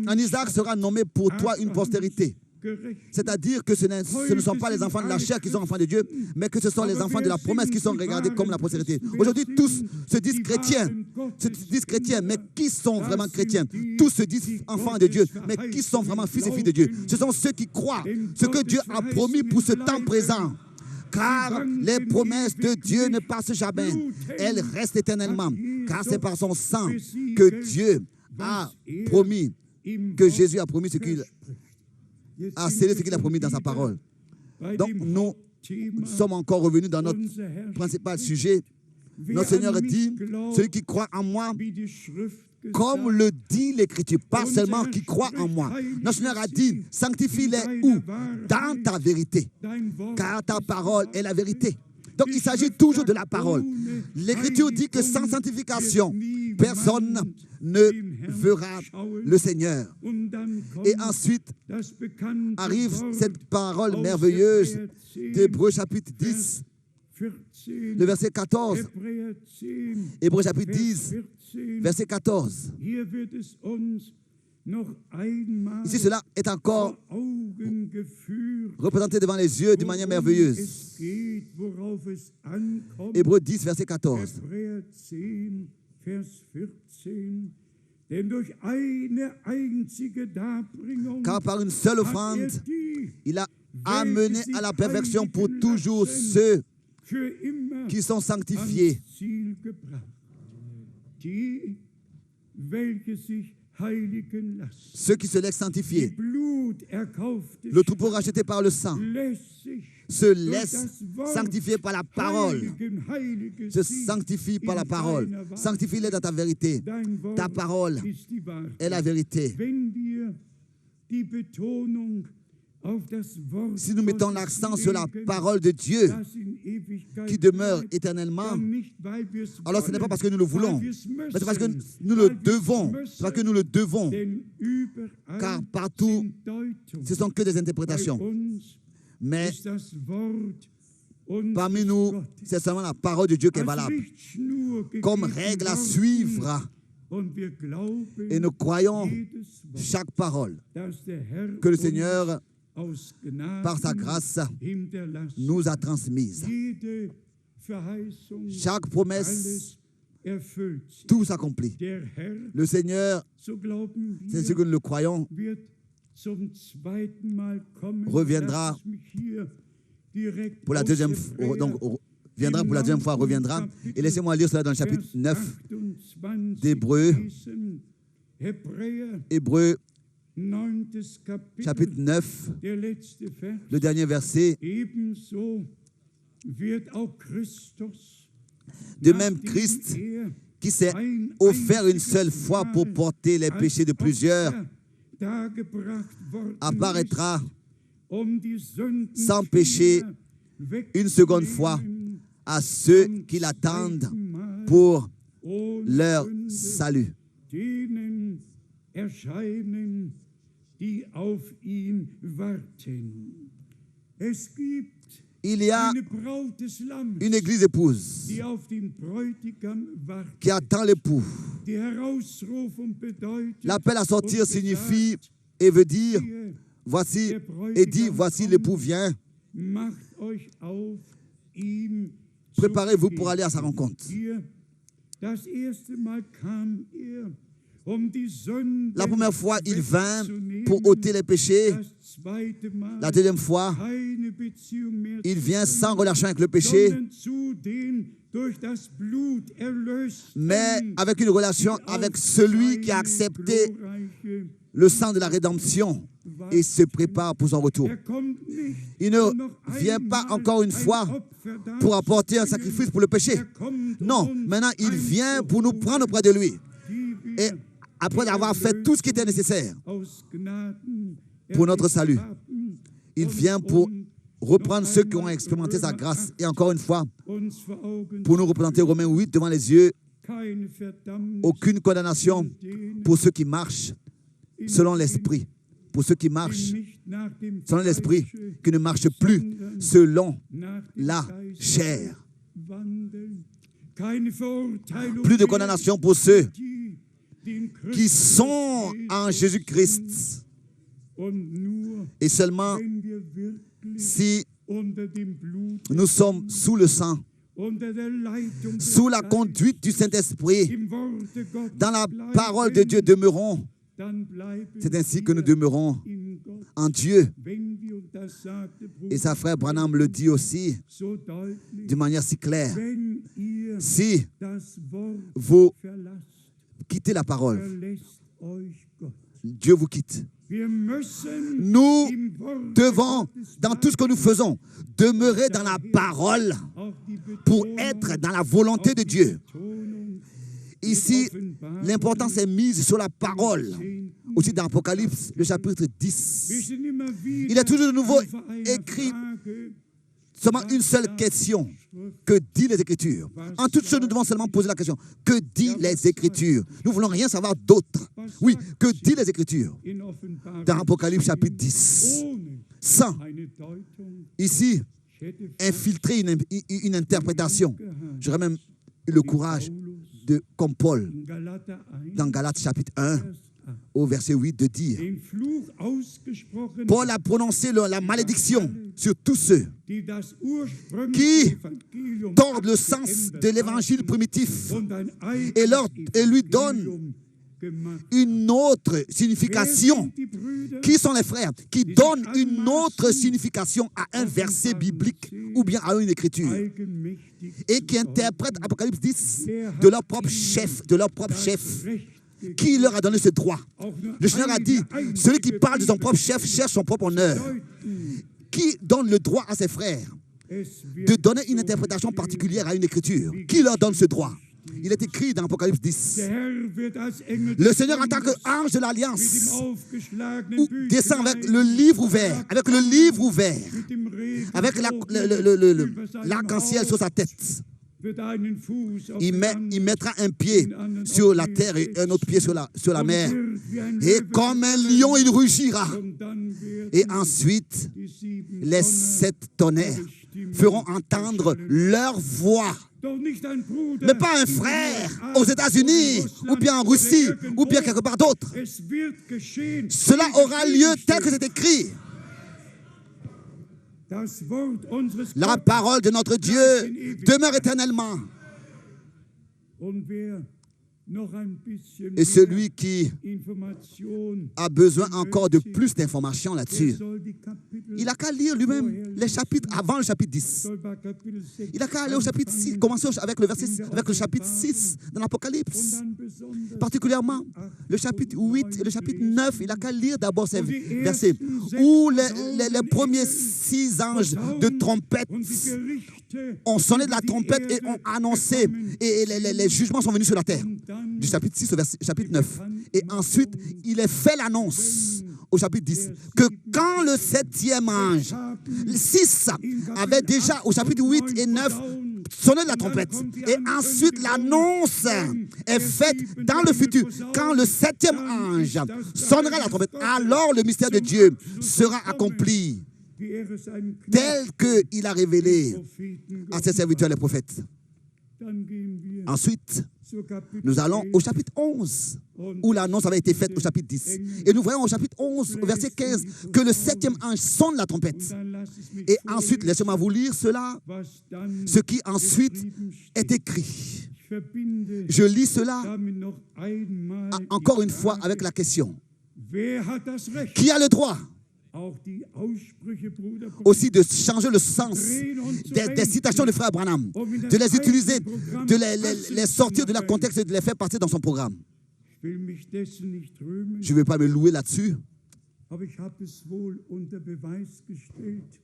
en Isaac sera nommé pour toi une postérité. C'est-à-dire que ce ne sont pas les enfants de la chair qui sont enfants de Dieu, mais que ce sont les enfants de la promesse qui sont regardés comme la postérité. Aujourd'hui, tous se disent chrétiens, mais qui sont vraiment chrétiens? Tous se disent enfants de Dieu, mais qui sont vraiment fils et filles de Dieu? Ce sont ceux qui croient ce que Dieu a promis pour ce temps présent. Car les promesses de Dieu ne passent jamais. Elles restent éternellement. Car c'est par son sang que Dieu a promis, que Jésus a promis ce qu'il a scellé, ce qu'il a promis dans sa parole. Donc, nous sommes encore revenus dans notre principal sujet. Notre Seigneur dit, celui qui croit en moi, comme le dit l'Écriture, pas seulement qui croit en moi. Notre Seigneur a dit, sanctifie-les où? Dans ta vérité. Car ta parole est la vérité. Donc, il s'agit toujours de la parole. L'Écriture dit que sans sanctification, personne ne verra le Seigneur. Et ensuite arrive cette parole merveilleuse d'Hébreux chapitre 10, le verset 14. Hébreux chapitre 10, verset 14. Ici, cela est encore représenté devant les yeux d'une manière merveilleuse. Hébreux 10, verset 14. Car par une seule offrande, il a amené à la perfection pour toujours ceux qui sont sanctifiés. Ceux qui se laissent sanctifier. Le troupeau racheté par le sang se laisse sanctifier par la parole. Se sanctifie par la parole. Sanctifie-les dans ta vérité. Ta parole est la vérité. Si nous mettons l'accent sur la parole de Dieu qui demeure éternellement, alors ce n'est pas parce que nous le voulons, mais c'est parce que nous le devons. C'est parce que nous le devons. Car partout, ce ne sont que des interprétations. Mais parmi nous, c'est seulement la parole de Dieu qui est valable. Comme règle à suivre. Et nous croyons chaque parole que le Seigneur, par sa grâce, nous a transmise. Chaque promesse, tout s'accomplit. Le Seigneur, c'est ce que nous le croyons, reviendra pour la deuxième fois. Donc, viendra pour la deuxième fois, reviendra. Et laissez-moi lire cela dans le chapitre 9 d'Hébreux. Hébreux, chapitre 9, le dernier verset. De même, Christ, qui s'est offert une seule fois pour porter les péchés de plusieurs, apparaîtra sans péché une seconde fois à ceux qui l'attendent pour leur salut. Il y a une église épouse qui attend l'époux. L'appel à sortir signifie et veut dire, voici, et dit, voici l'époux vient. Préparez-vous pour aller à sa rencontre. La première fois, il vint pour ôter les péchés. La deuxième fois, il vient sans relation avec le péché, mais avec une relation avec celui qui a accepté le sang de la rédemption et se prépare pour son retour. Il ne vient pas encore une fois pour apporter un sacrifice pour le péché. Non, maintenant il vient pour nous prendre auprès de lui. Et après avoir fait tout ce qui était nécessaire pour notre salut, il vient pour reprendre ceux qui ont expérimenté sa grâce. Et encore une fois, pour nous représenter Romains 8 devant les yeux, aucune condamnation pour ceux qui marchent selon l'esprit. Pour ceux qui marchent selon l'esprit, qui ne marchent plus selon la chair. Plus de condamnation pour ceux qui sont en Jésus-Christ. Et seulement si nous sommes sous le sang, sous la conduite du Saint-Esprit, dans la parole de Dieu demeurons. C'est ainsi que nous demeurons en Dieu. Et sa frère Branham le dit aussi de manière si claire. Si vous quittez la parole, Dieu vous quitte. Nous devons, dans tout ce que nous faisons, demeurer dans la parole pour être dans la volonté de Dieu. Ici, l'importance est mise sur la parole. Aussi dans Apocalypse, le chapitre 10. Il est toujours de nouveau écrit seulement une seule question. Que dit les Écritures? En toutes choses, nous devons seulement poser la question. Que dit les Écritures? Nous ne voulons rien savoir d'autre. Oui, que dit les Écritures? Dans Apocalypse chapitre 10. Sans, ici, infiltrer une interprétation. J'aurais même eu le courage de, comme Paul, dans Galates chapitre 1, au verset 8, de dire, Paul a prononcé la malédiction sur tous ceux qui tordent le sens de l'évangile primitif et lui donnent une autre signification. Qui sont les frères qui donnent une autre signification à un verset biblique ou bien à une écriture et qui interprètent Apocalypse 10 de leur propre chef, Qui leur a donné ce droit? Le Seigneur a dit, celui qui parle de son propre chef cherche son propre honneur. Qui donne le droit à ses frères de donner une interprétation particulière à une écriture? Qui leur donne ce droit? Il est écrit dans Apocalypse 10. Le Seigneur, en tant qu'ange de l'Alliance, descend avec le livre ouvert, avec l'arc-en-ciel sur sa tête. Il mettra un pied sur la terre et un autre pied sur la mer. Et comme un lion, il rugira. Et ensuite, les 7 tonnerres feront entendre leur voix. Mais pas un frère aux États-Unis, ou bien en Russie, ou bien quelque part d'autre. Cela aura lieu tel que c'est écrit. La parole de notre Dieu demeure éternellement. Et celui qui a besoin encore de plus d'informations là-dessus, il n'a qu'à lire lui-même les chapitres avant le chapitre 10. Il n'a qu'à aller au chapitre 6, commencer avec le chapitre 6 dans l'Apocalypse. Particulièrement le chapitre 8 et le chapitre 9, il n'a qu'à lire d'abord ces versets où les premiers 6 anges de trompette ont sonné de la trompette et ont annoncé, et les jugements sont venus sur la terre. Du chapitre 6 au chapitre 9. Et ensuite, il est fait l'annonce au chapitre 10 que quand le 7e ange, 6 avait déjà au chapitre 8 et 9 sonné de la trompette. Et ensuite, l'annonce est faite dans le futur. Quand le 7e ange sonnera la trompette, alors le mystère de Dieu sera accompli tel qu'il a révélé à ses serviteurs les prophètes. Ensuite, nous allons au chapitre 11, où l'annonce avait été faite au chapitre 10. Et nous voyons au chapitre 11, au verset 15, que le 7e ange sonne la trompette. Et ensuite, laissez-moi vous lire cela, ce qui ensuite est écrit. Je lis cela encore une fois avec la question. Qui a le droit aussi de changer le sens des citations de frère Branham, de les utiliser, de les sortir de leur contexte et de les faire partir dans son programme? Je ne vais pas me louer là-dessus,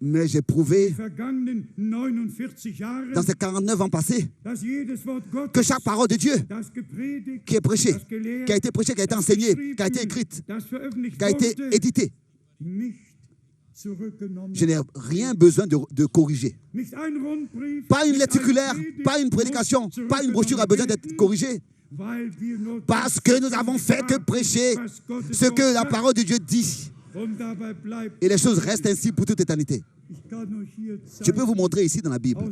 mais j'ai prouvé dans ces 49 ans passés que chaque parole de Dieu qui est prêchée, qui a été prêchée, qui a été enseignée, qui a été écrite, qui a été éditée, je n'ai rien besoin de corriger. Pas une lettre circulaire, pas une prédication, pas une brochure a besoin d'être corrigée. Parce que nous avons fait que prêcher ce que la parole de Dieu dit. Et les choses restent ainsi pour toute éternité. Je peux vous montrer ici dans la Bible,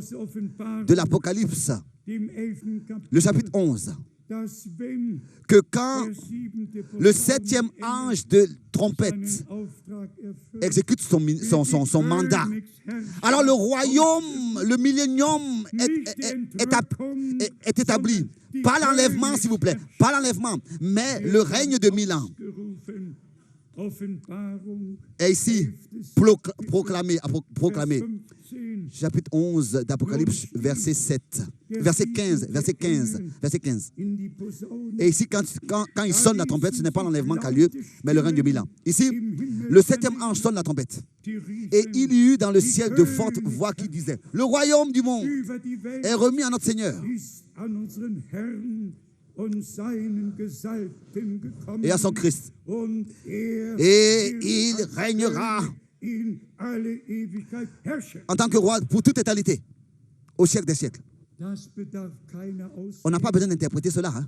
de l'Apocalypse, le chapitre 11, que quand le 7e ange de trompette exécute son mandat, alors le royaume, le millénium est établi. Pas l'enlèvement, s'il vous plaît, pas l'enlèvement, mais le règne de 1000 ans est ici proclamé. Chapitre 11 d'Apocalypse, verset 15. Et ici, quand il sonne la trompette, ce n'est pas l'enlèvement qui a lieu, mais le règne de 1000 ans. Ici, le 7e ange sonne la trompette. Et il y eut dans le ciel de fortes voix qui disaient: le royaume du monde est remis à notre Seigneur et à son Christ. Et il régnera en tant que roi pour toute éternité, au siècle des siècles. On n'a pas besoin d'interpréter cela, hein?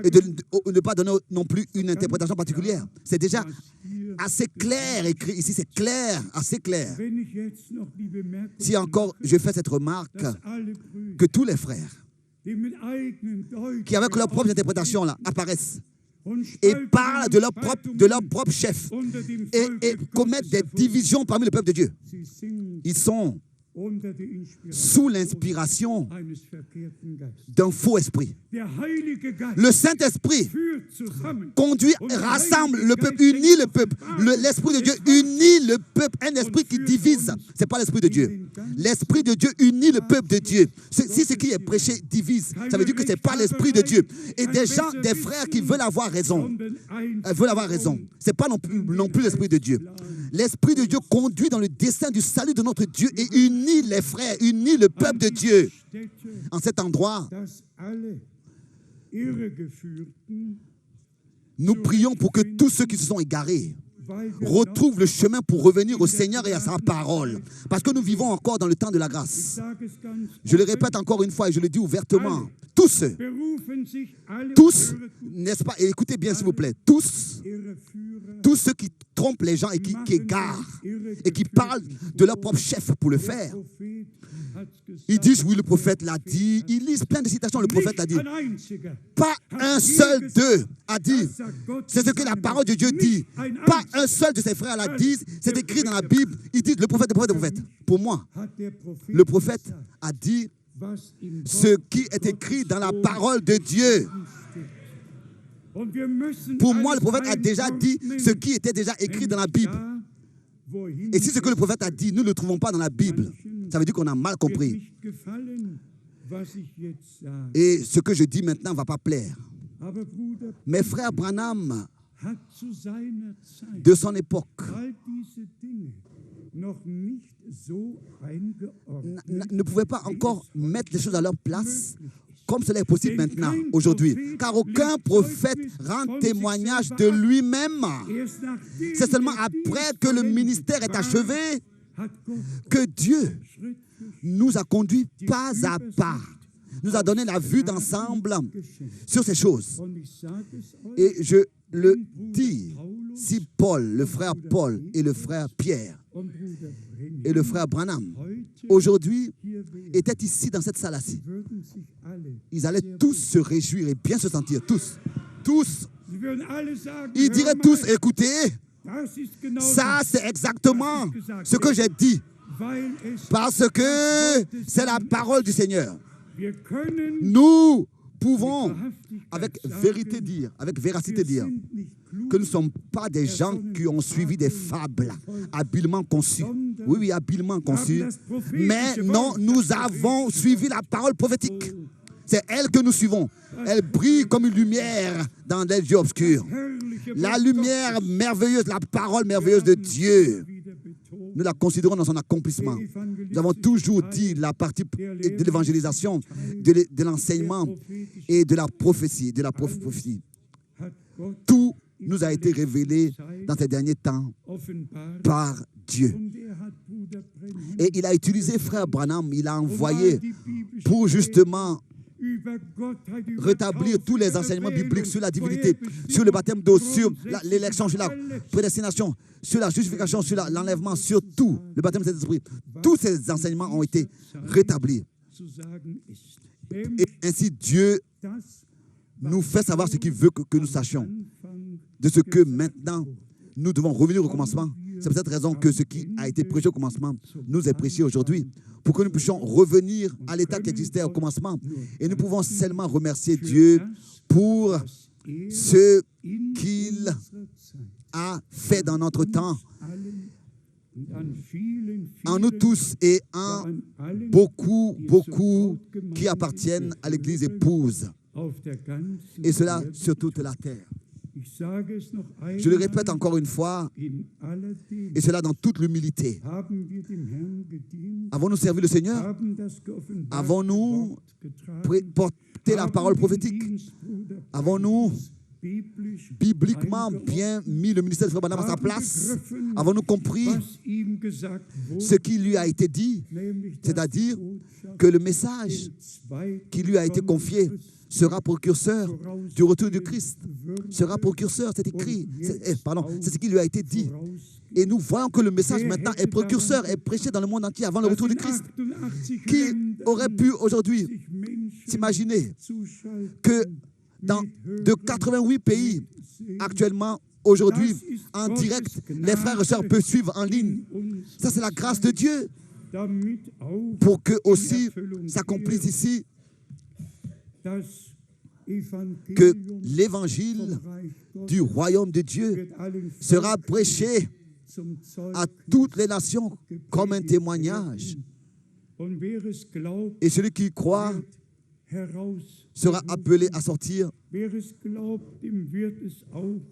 Et de ne pas donner non plus une interprétation particulière. C'est déjà assez clair écrit ici, c'est clair, assez clair. Si encore je fais cette remarque, que tous les frères qui avec leur propre interprétation là apparaissent et parlent de leur propre chef et commettent des divisions parmi le peuple de Dieu, ils sont sous l'inspiration d'un faux esprit. Le Saint-Esprit conduit, rassemble le peuple, unit le peuple. L'Esprit de Dieu unit le peuple. Un esprit qui divise, ce n'est pas l'Esprit de Dieu. L'Esprit de Dieu unit le peuple de Dieu. Si ce qui est prêché divise, ça veut dire que ce n'est pas l'Esprit de Dieu. Et des gens, des frères qui veulent avoir raison, ce n'est pas non plus l'Esprit de Dieu. L'Esprit de Dieu conduit dans le dessein du salut de notre Dieu et unit les frères, unit le peuple de Dieu. En cet endroit, nous prions pour que tous ceux qui se sont égarés retrouvent le chemin pour revenir au Seigneur et à sa parole. Parce que nous vivons encore dans le temps de la grâce. Je le répète encore une fois et je le dis ouvertement. Tous, n'est-ce pas? Et écoutez bien s'il vous plaît, tous ceux qui trompent les gens et qui égarent et qui parlent de leur propre chef pour le faire. Ils disent, oui, le prophète l'a dit. Ils lisent plein de citations, le prophète l'a dit. Pas un seul d'eux a dit. C'est ce que la parole de Dieu dit. Pas un seul de ses frères l'a dit. C'est écrit dans la Bible. Ils disent, le prophète. Pour moi, le prophète a dit ce qui est écrit dans la parole de Dieu. Pour moi, le prophète a déjà dit ce qui était déjà écrit dans la Bible. Et si ce que le prophète a dit, nous ne le trouvons pas dans la Bible, ça veut dire qu'on a mal compris. Et ce que je dis maintenant ne va pas plaire. Mais frère Branham, de son époque, ne pouvait pas encore mettre les choses à leur place comme cela est possible maintenant, aujourd'hui. Car aucun prophète rend témoignage de lui-même. C'est seulement après que le ministère est achevé que Dieu nous a conduits pas à pas. Nous a donné la vue d'ensemble sur ces choses. Et je le dis, si Paul, le frère Paul et le frère Pierre et le frère Branham, aujourd'hui, étaient ici dans cette salle-ci, ils allaient tous se réjouir et bien se sentir, tous. Ils diraient tous, écoutez, ça c'est exactement ce que j'ai dit, parce que c'est la parole du Seigneur. Nous pouvons avec vérité dire, avec véracité dire que nous ne sommes pas des gens qui ont suivi des fables habilement conçues. Oui, oui, habilement conçues. Mais non, nous avons suivi la parole prophétique. C'est elle que nous suivons. Elle brille comme une lumière dans des yeux obscurs. La lumière merveilleuse, la parole merveilleuse de Dieu, nous la considérons dans son accomplissement. Nous avons toujours dit la partie de l'évangélisation, de l'enseignement et de la prophétie. Tout nous a été révélé dans ces derniers temps par Dieu. Et il a utilisé Frère Branham, il a envoyé pour justement rétablir tous les enseignements bibliques sur la divinité, sur le baptême d'eau, sur l'élection, sur la prédestination, sur la justification, sur l'enlèvement, sur tout, le baptême de Saint-Esprit. Tous ces enseignements ont été rétablis. Et ainsi, Dieu nous fait savoir ce qu'il veut que nous sachions. De ce que maintenant, nous devons revenir au commencement. C'est pour cette raison que ce qui a été prêché au commencement nous est prêché aujourd'hui, pour que nous puissions revenir à l'état qui existait au commencement. Et nous pouvons seulement remercier Dieu pour ce qu'il a fait dans notre temps, en nous tous et en beaucoup qui appartiennent à l'Église épouse. Et cela sur toute la terre. Je le répète encore une fois, et cela dans toute l'humilité. Avons-nous servi le Seigneur? Avons-nous porté la parole prophétique? Avons-nous bibliquement bien mis le ministère de Frère Branham à sa place? Avons-nous compris ce qui lui a été dit? C'est-à-dire que le message qui lui a été confié sera précurseur du retour du Christ. Sera précurseur, c'est écrit. C'est ce qui lui a été dit. Et nous voyons que le message maintenant est précurseur, est prêché dans le monde entier avant le retour du Christ. Qui aurait pu aujourd'hui s'imaginer que de 88 pays actuellement, aujourd'hui, en direct, les frères et sœurs peuvent suivre en ligne. Ça, c'est la grâce de Dieu pour que aussi s'accomplisse ici que l'évangile du royaume de Dieu sera prêché à toutes les nations comme un témoignage. Et celui qui croit sera appelé à sortir.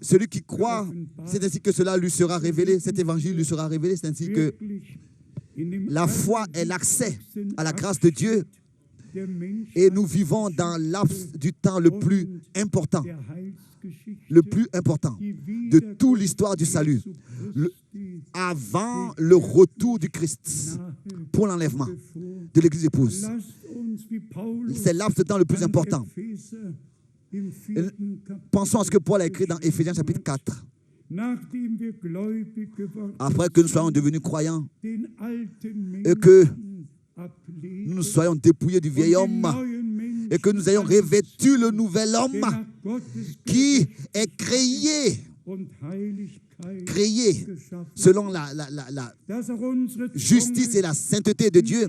Celui qui croit, c'est ainsi que cela lui sera révélé, cet évangile lui sera révélé, c'est ainsi que la foi est l'accès à la grâce de Dieu. Et nous vivons dans l'abs du temps le plus important de toute l'histoire du salut, avant le retour du Christ pour l'enlèvement de l'Église épouse. C'est l'abs de temps le plus important. Pensons à ce que Paul a écrit dans Éphésiens chapitre 4. Après que nous soyons devenus croyants et que nous soyons dépouillés du vieil homme et que nous ayons revêtu le nouvel homme qui est créé selon la justice et la sainteté de Dieu,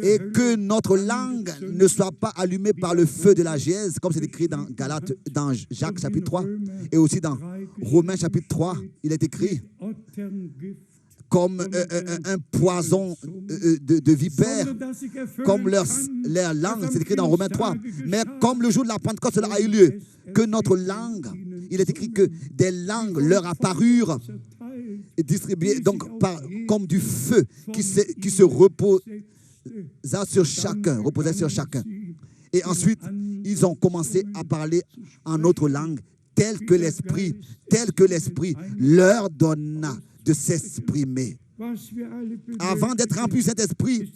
et que notre langue ne soit pas allumée par le feu de la gèse, comme c'est écrit dans Galates, dans Jacques chapitre 3, et aussi dans Romains chapitre 3, il est écrit comme un poison de vipères, comme leur langue, c'est écrit dans Romains 3. Mais comme le jour de la Pentecôte, cela a eu lieu, que notre langue, il est écrit que des langues leur apparurent, distribuées donc comme du feu qui se reposa sur chacun. Et ensuite, ils ont commencé à parler en autre langue, tel que l'Esprit leur donna de s'exprimer. Avant d'être rempli du Saint-Esprit,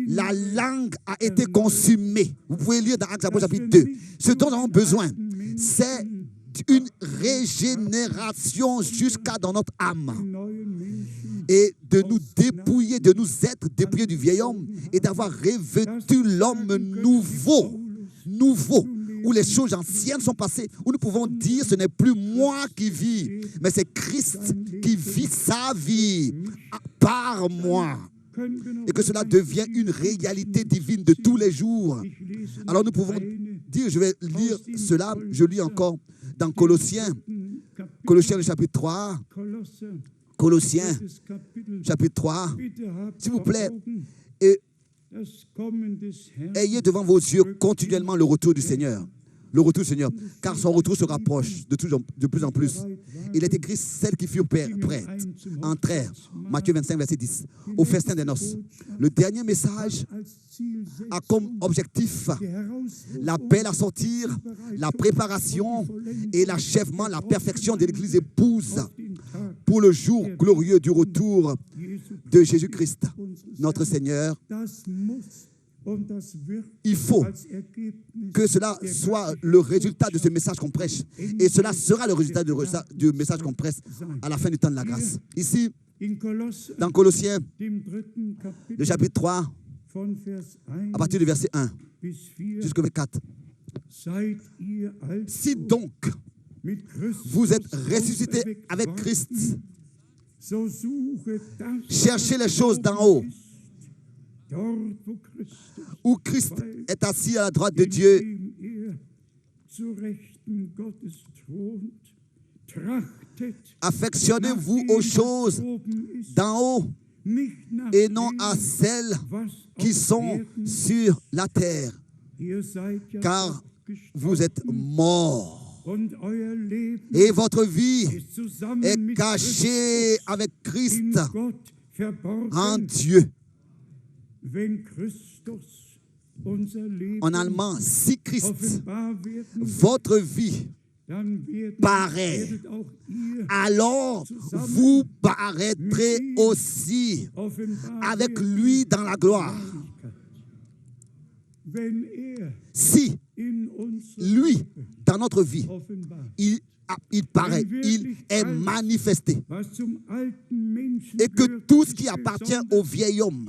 la langue a été consumée. Vous pouvez lire dans Actes chapitre 2. Ce dont nous avons besoin, c'est une régénération jusqu'à dans notre âme. Et de nous dépouiller, de nous être dépouillés du vieil homme et d'avoir revêtu l'homme nouveau, où les choses anciennes sont passées, où nous pouvons dire ce n'est plus moi qui vis, mais c'est Christ qui vit sa vie par moi. et que cela devient une réalité divine de tous les jours. Alors nous pouvons dire, je vais lire cela, je lis encore dans Colossiens le chapitre 3, Colossiens chapitre 3, s'il vous plaît, et ayez devant vos yeux continuellement le retour du Seigneur. Le retour du Seigneur, car son retour se rapproche de plus en plus. Il est écrit, celles qui furent prêtes entrèrent, Matthieu 25, verset 10, au festin des noces. Le dernier message a comme objectif l'appel à sortir, la préparation et l'achèvement, la perfection de l'Église épouse pour le jour glorieux du retour de Jésus-Christ, notre Seigneur. Il faut que cela soit le résultat de ce message qu'on prêche. Et cela sera le résultat du message qu'on prêche à la fin du temps de la grâce. Ici, dans Colossiens, le chapitre 3, à partir du verset 1 jusqu'au verset 4. Si donc vous êtes ressuscités avec Christ, cherchez les choses d'en haut, où Christ est assis à la droite de Dieu. Affectionnez-vous aux choses d'en haut et non à celles qui sont sur la terre, car vous êtes morts et votre vie est cachée avec Christ en Dieu. En allemand, si Christ, votre vie, paraît, alors vous paraîtrez aussi avec lui dans la gloire. Si lui, dans notre vie, il paraît, il est manifesté. Et que tout ce qui appartient au vieil homme,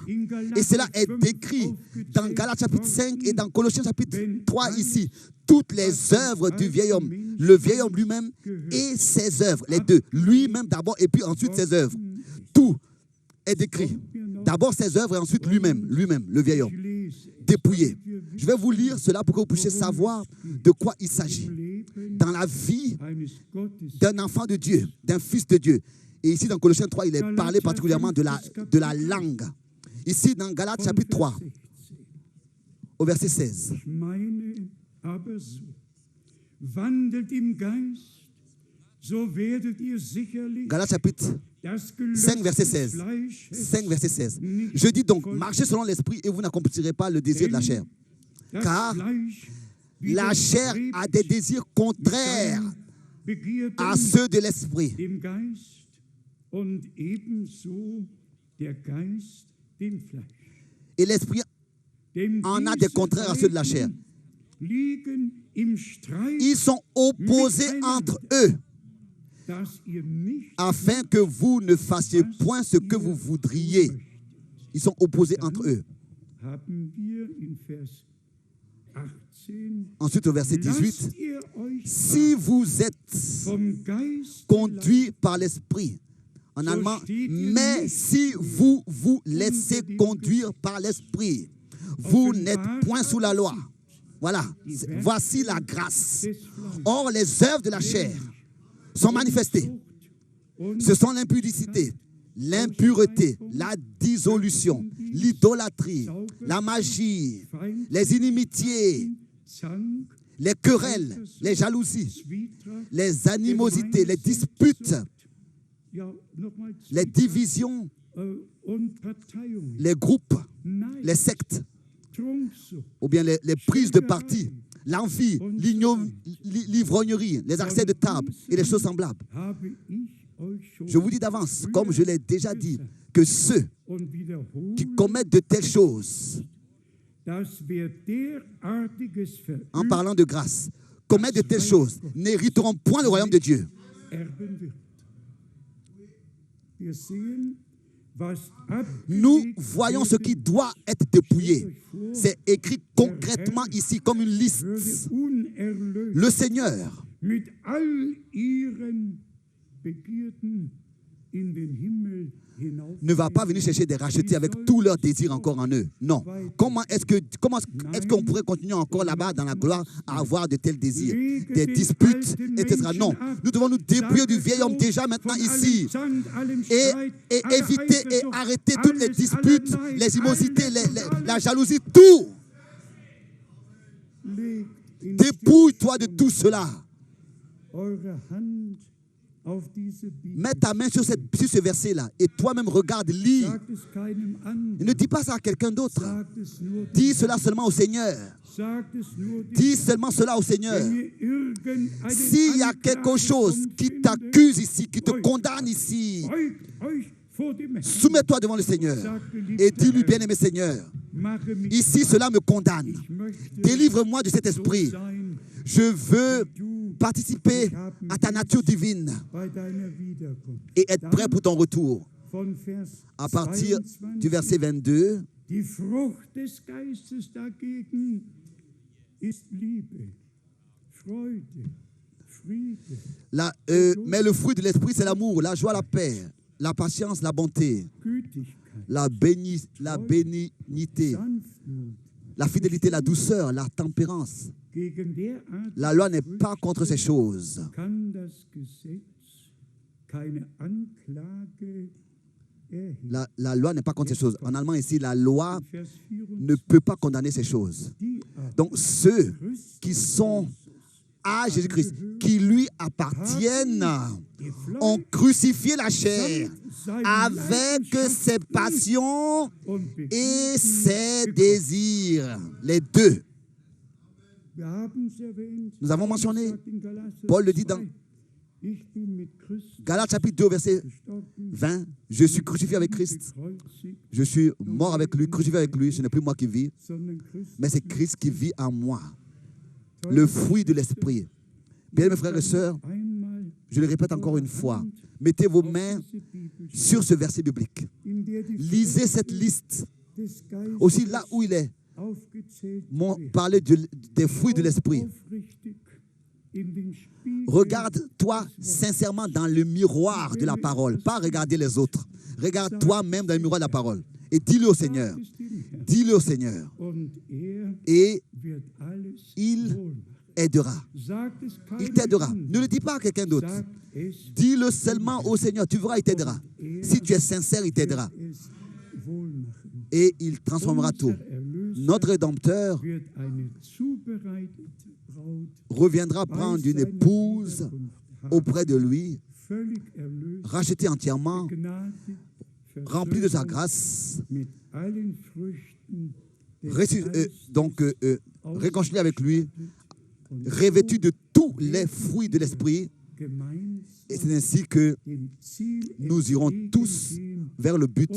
et cela est décrit dans Galates chapitre 5 et dans Colossiens chapitre 3 ici, toutes les œuvres du vieil homme, le vieil homme lui-même et ses œuvres, les deux, lui-même d'abord et puis ensuite ses œuvres. Tout est décrit. D'abord ses œuvres et ensuite lui-même, le vieil homme, dépouillé. Je vais vous lire cela pour que vous puissiez savoir de quoi il s'agit. Dans la vie d'un enfant de Dieu, d'un fils de Dieu. Et ici dans Colossiens 3, il est parlé particulièrement de la langue. Ici dans Galates chapitre 3, au verset 16. Galates chapitre 5, verset 16. 5, verset 16. Je dis donc, marchez selon l'esprit et vous n'accomplirez pas le désir de la chair. Car la chair a des désirs contraires à ceux de l'esprit. Et l'esprit en a des contraires à ceux de la chair. Ils sont opposés entre eux, afin que vous ne fassiez point ce que vous voudriez. Ils sont opposés entre eux. Ensuite, au verset 18, si vous êtes conduits par l'esprit, en allemand, mais si vous vous laissez conduire par l'esprit, vous n'êtes point sous la loi. Voilà, voici la grâce. Or, les œuvres de la chair sont manifestées. Ce sont l'impudicité, l'impureté, la dissolution, l'idolâtrie, la magie, les inimitiés, les querelles, les jalousies, les animosités, les disputes, les divisions, les groupes, les sectes, ou bien les prises de parti, l'envie, l'ivrognerie, les accès de table et les choses semblables. Je vous dis d'avance, comme je l'ai déjà dit, que ceux qui commettent de telles choses, en parlant de grâce, commettent de telles choses, n'hériteront point le royaume de Dieu. Nous voyons ce qui doit être dépouillé. C'est écrit concrètement ici comme une liste. Le Seigneur ne va pas venir chercher des rachetés avec tous leurs désirs encore en eux. Non. Comment est-ce qu'on pourrait continuer encore là-bas dans la gloire à avoir de tels désirs, des disputes, etc. Non. Nous devons nous dépouiller du vieil homme déjà maintenant ici et éviter et arrêter toutes les disputes, les animosités, la jalousie, tout. Dépouille-toi de tout cela. Mets ta main sur ce verset-là et toi-même regarde, lis. Ne dis pas ça à quelqu'un d'autre. Dis cela seulement au Seigneur. Dis seulement cela au Seigneur. S'il y a quelque chose qui t'accuse ici, qui te condamne ici, soumets-toi devant le Seigneur et dis-lui, bien-aimé Seigneur, ici cela me condamne. Délivre-moi de cet esprit. Je veux participer à ta nature divine et être prêt pour ton retour. À partir du verset 22, mais le fruit de l'esprit, c'est l'amour, la joie, la paix, la patience, la bonté, la bénignité, la fidélité, la douceur, la tempérance. La loi n'est pas contre ces choses. La loi n'est pas contre ces choses. En allemand ici, la loi ne peut pas condamner ces choses. Donc ceux qui sont à Jésus-Christ, qui lui appartiennent, ont crucifié la chair avec ses passions et ses désirs. Les deux. Nous avons mentionné, Paul le dit dans Galates chapitre 2, verset 20, je suis crucifié avec Christ. Je suis mort avec lui, crucifié avec lui. Ce n'est plus moi qui vis, mais c'est Christ qui vit en moi. Le fruit de l'esprit. Bien, mes frères et sœurs, je le répète encore une fois, mettez vos mains sur ce verset biblique. Lisez cette liste. Aussi là où il est, parler des fruits de l'esprit. Regarde-toi sincèrement dans le miroir de la parole, pas regarder les autres. Regarde toi-même dans le miroir de la parole et dis-le au Seigneur. Dis-le au Seigneur. Et il aidera. Il t'aidera. Ne le dis pas à quelqu'un d'autre. Dis-le seulement au Seigneur. Tu verras, il t'aidera. Si tu es sincère, il t'aidera. Et il transformera tout. Notre Rédempteur reviendra prendre une épouse auprès de lui, rachetée entièrement, remplie de sa grâce, réconciliée avec lui, revêtue de tous les fruits de l'esprit. Et c'est ainsi que nous irons tous vers le but,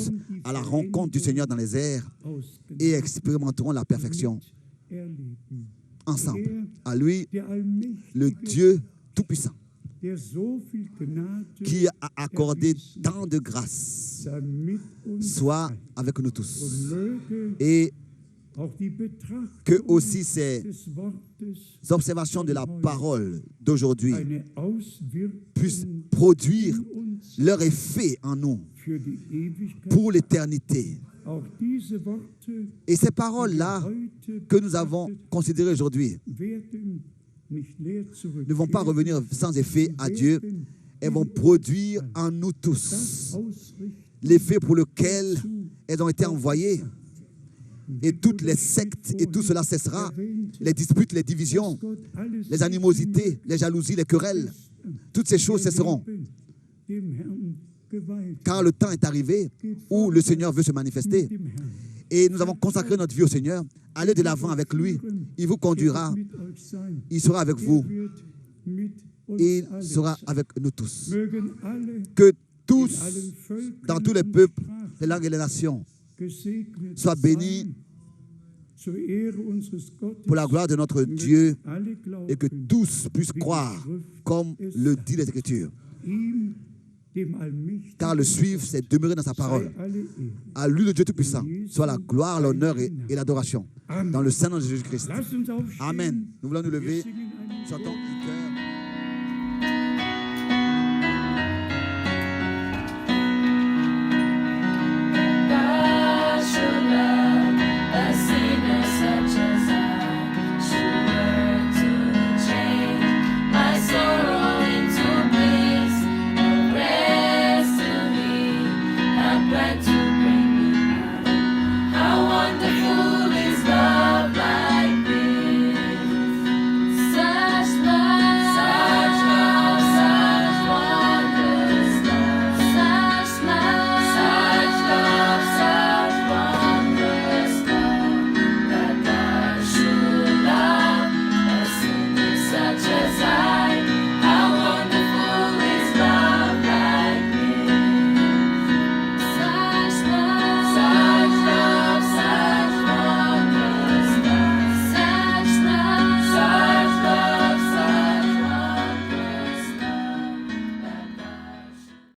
à la rencontre du Seigneur dans les airs et expérimenterons la perfection ensemble. À lui, le Dieu Tout-Puissant, qui a accordé tant de grâce, soit avec nous tous. Et que aussi ces observations de la parole d'aujourd'hui puissent produire leur effet en nous pour l'éternité. Et ces paroles-là que nous avons considérées aujourd'hui ne vont pas revenir sans effet à Dieu. Elles vont produire en nous tous l'effet pour lequel elles ont été envoyées. Et toutes les sectes et tout cela cessera. Les disputes, les divisions, les animosités, les jalousies, les querelles, toutes ces choses cesseront. Car le temps est arrivé où le Seigneur veut se manifester. Et nous avons consacré notre vie au Seigneur. Allez de l'avant avec lui. Il vous conduira. Il sera avec vous. Il sera avec nous tous. Que tous, dans tous les peuples, les langues et les nations, soient bénis pour la gloire de notre Dieu et que tous puissent croire comme le dit les Écritures. Car le suivre, c'est demeurer dans sa parole. À lui, le Dieu Tout-Puissant, soit la gloire, l'honneur et l'adoration. Dans le Saint-Nom de Jésus-Christ. Amen. Nous voulons nous lever. Chantons un cœur.